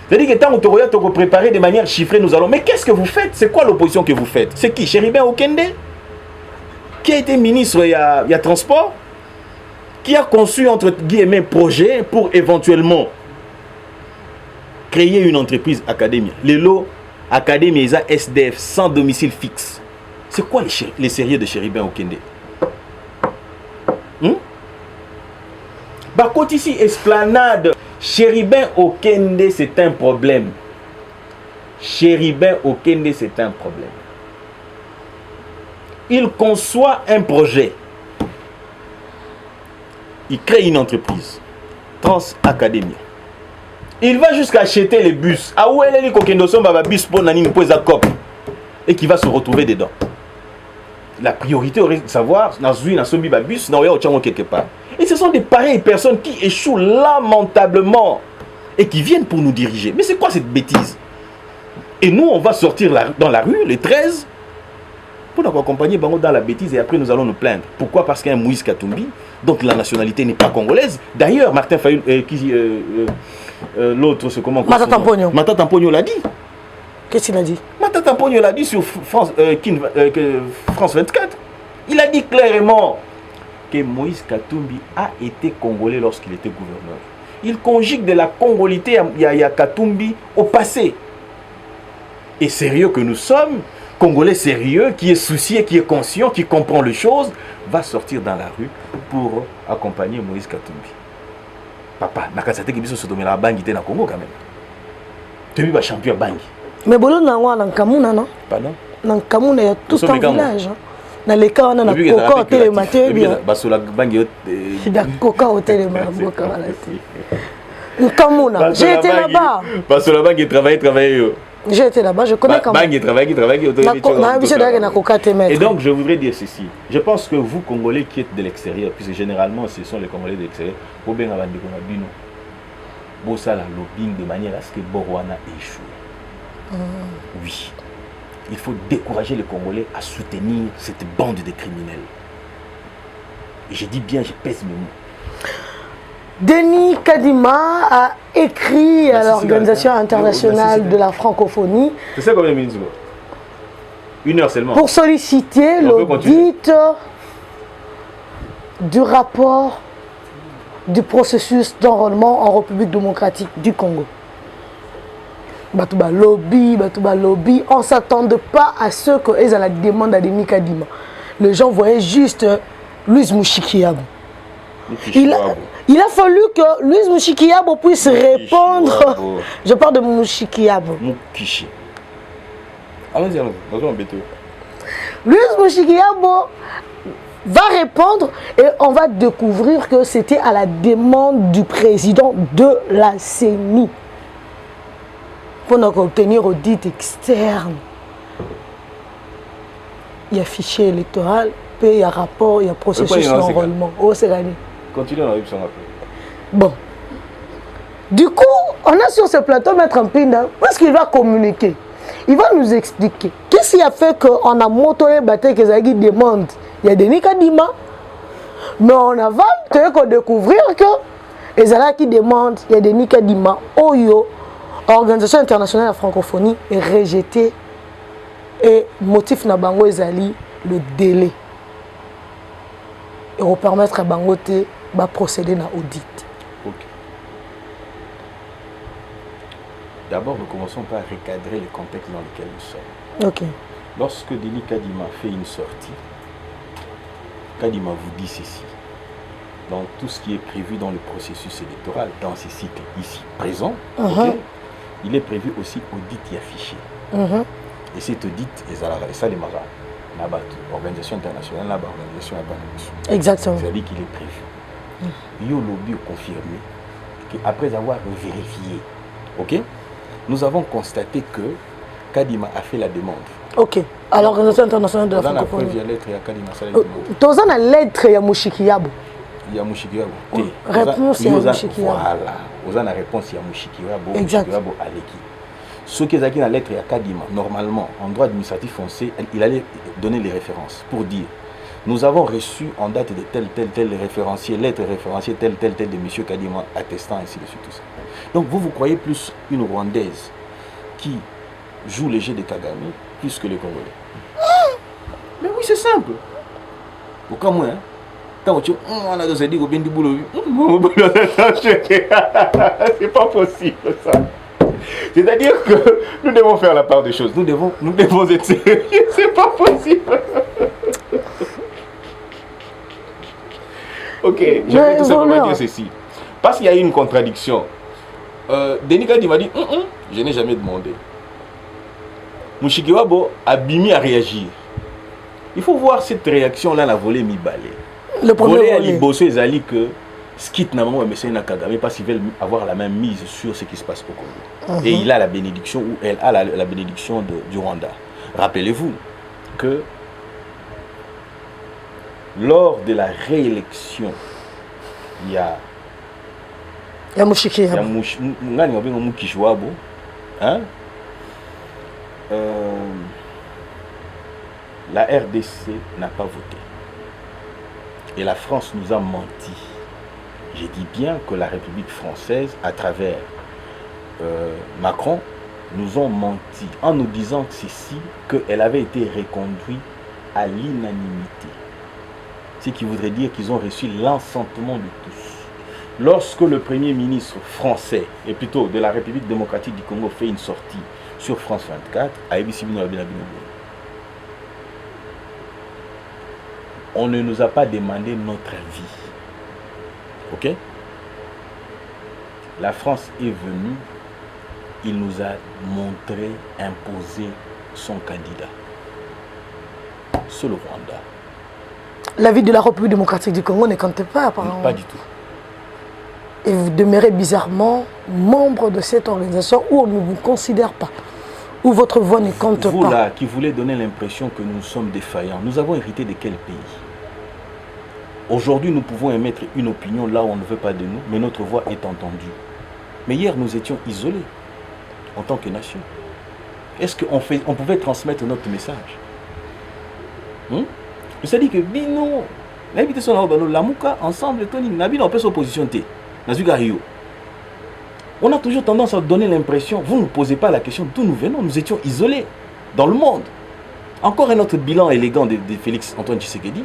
C'est-à-dire que tant que tu as préparé de manière chiffrée, nous allons. Mais qu'est-ce que vous faites? C'est quoi l'opposition que vous faites? C'est qui? Chéribin Okende? Qui a été ministre il y a transport? Qui a conçu, entre guillemets, un projet pour éventuellement créer une entreprise académie. Les lots académie SDF sans domicile fixe. C'est quoi les sérieux de Chéribin Okende? Par contre ici, Esplanade, Chéribin Okende, c'est un problème. Chéribin Okende, c'est un problème. Il conçoit un projet. Il crée une entreprise. Trans Académie. Il va jusqu'à acheter les bus. Ah où est-ce que bus pour Nani Cop et qui va se retrouver dedans. La priorité aurait de savoir, dans un bus, quelque part. Et ce sont des pareilles personnes qui échouent lamentablement et qui viennent pour nous diriger. Mais c'est quoi cette bêtise? Et nous, on va sortir dans la rue, les 13, pour nous accompagner dans la bêtise et après nous allons nous plaindre. Pourquoi? Parce qu'il y a un Moïse Katumbi, donc la nationalité n'est pas congolaise. D'ailleurs, Martin Fayulu, l'autre, c'est comment? Mata Tampogno. Mata Tampogno l'a dit. Qu'est-ce qu'il a dit? Mata Tampogno l'a dit sur France 24. Il a dit clairement que Moïse Katumbi a été congolais lorsqu'il était gouverneur. Il conjugue de la congolité à Katumbi au passé. Et sérieux que nous sommes, Congolais sérieux, qui est soucié, qui est conscient, qui comprend les choses, va sortir dans la rue pour accompagner Moïse Katumbi. Papa, nakasate ki biso sotomela bangi te na Congo quand même. Tu es champion bangi. Mais bolo na wa na Kamuna non? Pardon? Na Kamuna il y a tout un village. Na les cas on a coca hôtel et maté bien. Basola bangi da coca hôtel et maboka wala. Kamuna, j'ai été là-bas. Basola bangi travailler. J'ai été là-bas, je connais quand même. Et donc, je voudrais dire ceci. Je pense que vous, Congolais qui êtes de l'extérieur, puisque généralement, ce sont les Congolais de l'extérieur, vous bien avant de la lobbying de manière à ce que Borwana échoue. Oui. Il faut décourager les Congolais à soutenir cette bande de criminels. Et je dis bien, je pèse mes mots. Denis Kadima a écrit à l'Organisation internationale de la francophonie. C'est ça combien de minutes? 1 heure seulement. Pour solliciter l'audit du rapport du processus d'enrôlement en République démocratique du Congo. Batouba lobby. On ne s'attendait pas à ce qu'ils aient la demande à Denis Kadima. Les gens voyaient juste Louise Mouchikiabou. Il a fallu que Louise Mouchikiabou puisse répondre. Je parle de Mouchikiabou. Moukichi. Allons-y, Louise Mouchikiabou va répondre et on va découvrir que c'était à la demande du président de la CENI pour obtenir audit externe. Il y a fichier électoral, puis il y a rapport, il y a processus d'enrôlement. Oh, c'est gagné. Continue dans la Bon. Du coup, on a sur ce plateau Maître Mpinda, où est-ce qu'il va communiquer? Il va nous expliquer. Qu'est-ce qui a fait qu'on a monté battu que Zagui demande? Il y a Denis Kadima. Mais on a qu'on découvrir que Ezala qui demande, il y a Denis Kadima. Oyo, Organisation internationale de la francophonie, est rejeté Et motif na bango ezali le délai. Et on permettre à bango te ba procéder na audit. Ok. D'abord, nous commençons par recadrer le contexte dans lequel nous sommes. Ok. Lorsque Denis Kadima fait une sortie, Kadima vous dit ceci. Dans tout ce qui est prévu dans le processus électoral, dans ces cycles ici présents, okay, il est prévu aussi audit et affiché. Et cet audit, et ça les marins, l'organisation internationale, l'organisation internationale. Exactement. C'est-à-dire qu'il est prévu. Il y a lobby confirmé qu'après avoir vérifié, ok, nous avons constaté que Kadima a fait la demande. Ok. Alors, l'Organisation internationale de la francophonie. Dans la lettre, il y a Kadima, ça la demande. Dans la lettre, il y a Mouchikiabo. Il y a Mouchikiabo. Réponse, il y a Mouchikiabo. Voilà. Vous avez la réponse, il y a Mouchikiabo. Exact. Mouchikiabo Aleki. Ce qui est dans la lettre, il y a Kadima. Normalement, en droit administratif français, il allait donner les références pour dire nous avons reçu en date de tel référencier, lettre référencier, tel de M. Kadima, attestant ainsi de suite, tout ça. Donc vous croyez plus une Rwandaise qui joue les jeux de Kagame plus que les Congolais. Mais oui, c'est simple. Au cas moins, quand tu on a dit que bien du boulot, c'est pas possible ça. C'est-à-dire que nous devons faire la part des choses. Nous devons être sérieux. C'est pas possible. Ok, je vais tout simplement dire ceci. Parce qu'il y a eu une contradiction. Denis Kadima m'a dit je n'ai jamais demandé. Mouchikiwabo a bimi à réagir. Il faut voir cette réaction-là, la volée mi-balé. Le premier volé à Liboso et Zali que Skit n'a pas essayé de Kagame parce qu'ils veulent avoir la même mise sur ce qui se passe au Congo. Et il a la bénédiction, ou elle a la bénédiction du Rwanda. Rappelez-vous que lors de la réélection, il y a Mouchikiwabo. Hein? La RDC n'a pas voté. Et la France nous a menti. Je dis bien que la République française, à travers Macron, nous ont menti en nous disant ceci, qu'elle avait été reconduite à l'unanimité. Ce qui voudrait dire qu'ils ont reçu l'assentement de tous. Lorsque le Premier ministre français, et plutôt de la République démocratique du Congo, fait une sortie sur France 24, on ne nous a pas demandé notre avis. Ok? La France est venue, il nous a montré, imposé son candidat. C'est le Rwanda. L'avis de la République démocratique du Congo ne compte pas, apparemment. Pas du tout. Et vous demeurez bizarrement membre de cette organisation où on ne vous considère pas, où votre voix ne compte pas. Vous là, qui voulez donner l'impression que nous sommes défaillants, nous avons hérité de quel pays? Aujourd'hui, nous pouvons émettre une opinion là où on ne veut pas de nous, mais notre voix est entendue. Mais hier, nous étions isolés en tant que nation. Est-ce qu'on pouvait transmettre notre message? Je dit que Bino, l'invitation la Mouka, ensemble, on peut s'opposition. On a toujours tendance à donner l'impression, vous ne posez pas la question d'où nous venons, nous étions isolés dans le monde. Encore un autre bilan élégant de Félix Antoine Tshisekedi.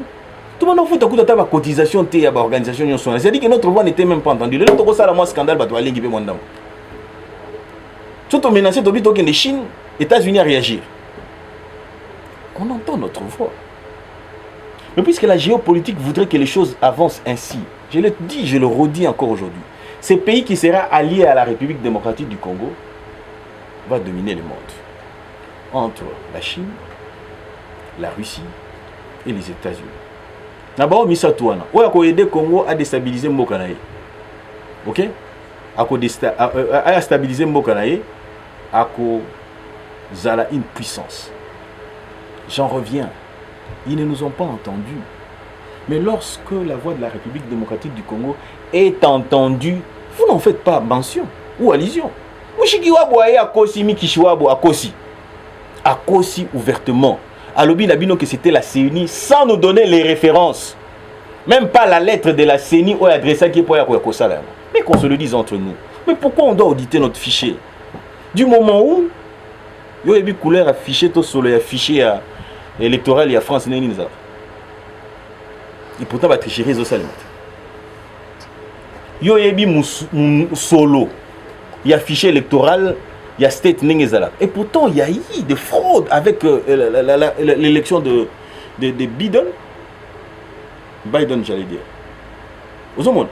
Tout le monde a fait un cotisation à l'organisation. C'est-à-dire que notre voix n'était même pas entendue. Le temps ça la scandale, bah, aller guider mon dame. Surtout menacé de Chine, États-Unis à réagir. On entend notre voix. Mais puisque la géopolitique voudrait que les choses avancent ainsi, je le dis, je le redis encore aujourd'hui, ce pays qui sera allié à la République démocratique du Congo va dominer le monde. Entre la Chine, la Russie et les États-Unis. D'abord, Misatouana, où a aidé le Congo à déstabiliser Mbokanaye. Ok? À stabiliser Mbokanaye, à Zala une puissance. J'en reviens. Ils ne nous ont pas entendus. Mais lorsque la voix de la République démocratique du Congo est entendue, vous n'en faites pas mention ou allusion. Mushikiwabo aye akosi, Mikishiwabo akosi. Akosi ouvertement. Alobi Nabino que c'était la CENI sans nous donner les références. Même pas la lettre de la CENI ou adressée qui est pour Yakosala. Mais qu'on se le dise entre nous. Mais pourquoi on doit auditer notre fichier? Du moment où Yo ebi couleur affiché to solo affiché électoral ya France neni nza. Et pourtant ba tricherie zo salement. Yo ebi solo ya affiché électoral ya state neni zala. Et pourtant il y a eu des fraudes avec l'élection de Biden. Biden j'allais dire. Aux hommes.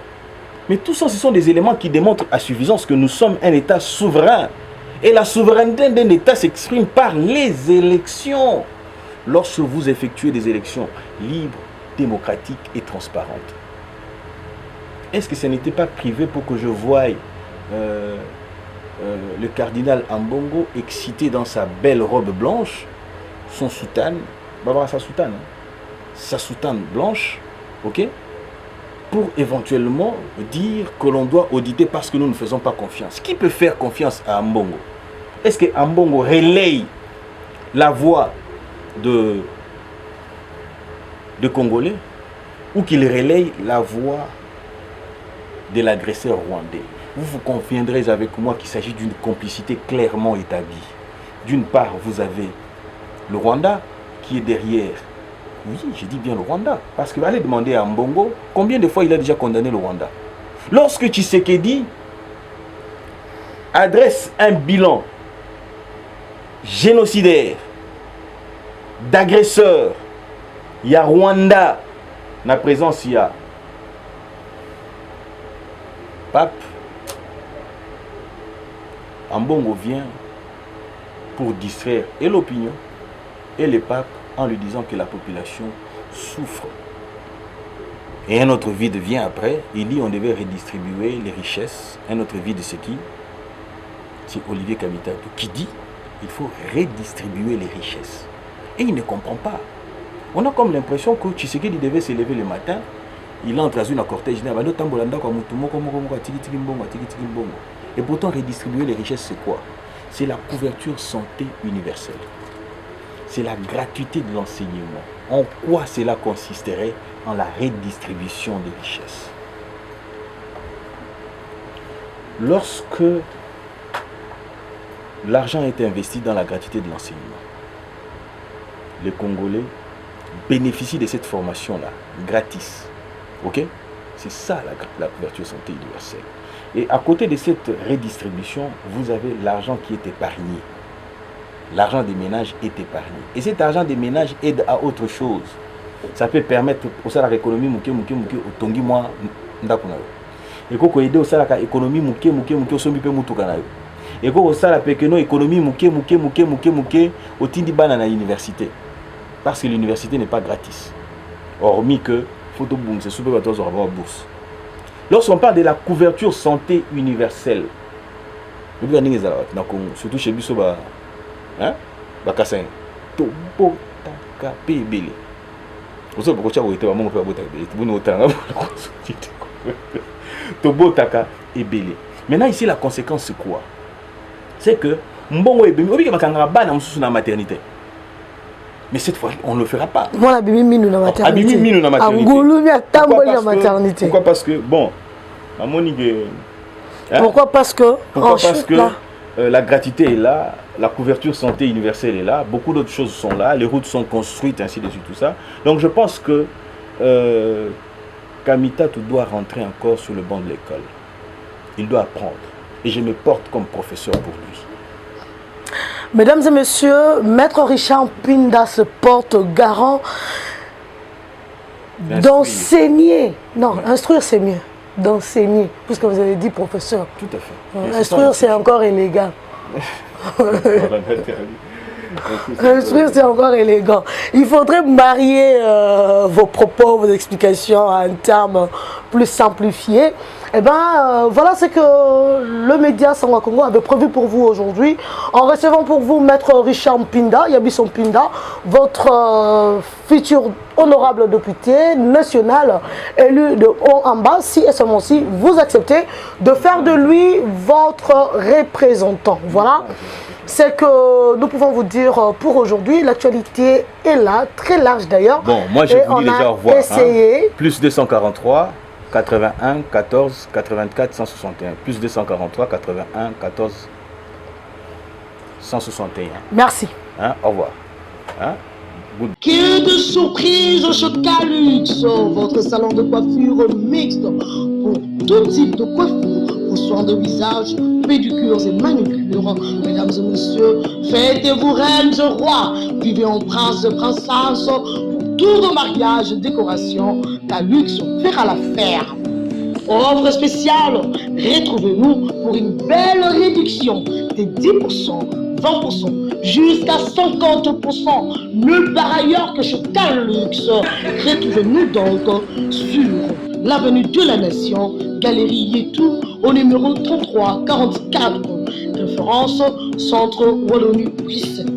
Mais tout ça, ce sont des éléments qui démontrent à suffisance que nous sommes un État souverain. Et la souveraineté d'un État s'exprime par les élections. Lorsque vous effectuez des élections libres, démocratiques et transparentes. Est-ce que ce n'était pas privé pour que je voie le cardinal Ambongo excité dans sa belle robe blanche, son soutane, sa soutane blanche, ok? Pour éventuellement dire que l'on doit auditer parce que nous ne faisons pas confiance. Qui peut faire confiance à Ambongo? Est-ce que Ambongo relaye la voix de Congolais ou qu'il relaye la voix de l'agresseur rwandais? Vous conviendrez avec moi qu'il s'agit d'une complicité clairement établie. D'une part, vous avez le Rwanda qui est derrière. Oui, je dis bien le Rwanda. Parce que allez demander à Ambongo combien de fois il a déjà condamné le Rwanda. Lorsque Tshisekedi adresse un bilan génocidaire d'agresseurs, il y a Rwanda, la présence, il y a Pape. Ambongo vient pour distraire et l'opinion et les papes en lui disant que la population souffre. Et un autre vide vient après, il dit on devait redistribuer les richesses. Un autre vide c'est qui? C'est Olivier Kamitatou qui dit il faut redistribuer les richesses. Et il ne comprend pas. On a comme l'impression que Tshisekedi devait se lever le matin, il entre dans une cortège, et pourtant redistribuer les richesses c'est quoi? C'est la couverture santé universelle. C'est la gratuité de l'enseignement. En quoi cela consisterait? En la redistribution des richesses. Lorsque l'argent est investi dans la gratuité de l'enseignement, les Congolais bénéficient de cette formation-là, gratis. Ok? C'est ça la couverture santé universelle. Et à côté de cette redistribution, vous avez l'argent qui est épargné. L'argent des ménages est épargné. Et cet argent des ménages aide à autre chose. Ça peut permettre au salaire économie au tongi moi ndakuna. Et ko aider au salaire économie au sombi pe mutuka na yo. Et ko au salaire pekeno économie au tindi bana na université. Parce que l'université n'est pas gratis. Hormis que photo boom c'est super bateau sur avoir bourse. Lorsqu'on parle de la couverture santé universelle, surtout chez Bisoba, hein, Bakassin, Tobo Taka Pebele. Vous savez pourquoi tu as été à mon père Tobo Taka et Belé. Maintenant, ici, la conséquence, c'est quoi? C'est que Mbongo et Bimi, on va la maternité. Mais cette fois, on ne le fera pas. Moi, la Bimi Minou la maternité. Bimi Minou la maternité. La maternité. Pourquoi? Parce que, bon, à mon niveau. Hein? Pourquoi? Parce que. Pourquoi? Parce que la gratuité est là, la couverture santé universelle est là, beaucoup d'autres choses sont là, les routes sont construites, ainsi de suite, tout ça. Donc je pense que Kamitatou doit rentrer encore sur le banc de l'école. Il doit apprendre. Et je me porte comme professeur pour lui. Mesdames et messieurs, Maître Richard Mpinda se porte garant d'enseigner. Non, instruire c'est mieux. D'enseigner, puisque vous avez dit professeur. Tout à fait. Instruire c'est encore élégant. Instruire c'est encore élégant. Il faudrait marier vos propos, vos explications à un terme plus simplifié. Eh bien, voilà ce que le média Sangwa Congo avait prévu pour vous aujourd'hui. En recevant pour vous Maître Richard Mpinda, Yabisson Mpinda, votre futur honorable député national élu de haut en bas, si et seulement si vous acceptez de faire de lui votre représentant. Voilà. C'est que nous pouvons vous dire pour aujourd'hui, l'actualité est là, très large d'ailleurs. Bon, moi je vous dis déjà au revoir. Essayé. Hein, plus 243 81 14 84 161. Plus 243 81 14 161. Merci. Hein? Au revoir. Hein? Good. Que de surprises chez Calux, votre salon de coiffure mixte pour tout type de coiffure, pour soins de visage, pédicures et manucures. Mesdames et messieurs, faites-vous reines et rois, vivez en prince et princesse, pour tout de mariage et décoration, Calux fera l'affaire. Offre spéciale, retrouvez-nous pour une belle réduction de 10%, 20%, jusqu'à 50%, nulle part ailleurs que chez Calux. Retrouvez-nous donc sur l'avenue de la Nation, Galerie Yetou, au numéro 3344, référence Centre Wallonie-Bruxelles.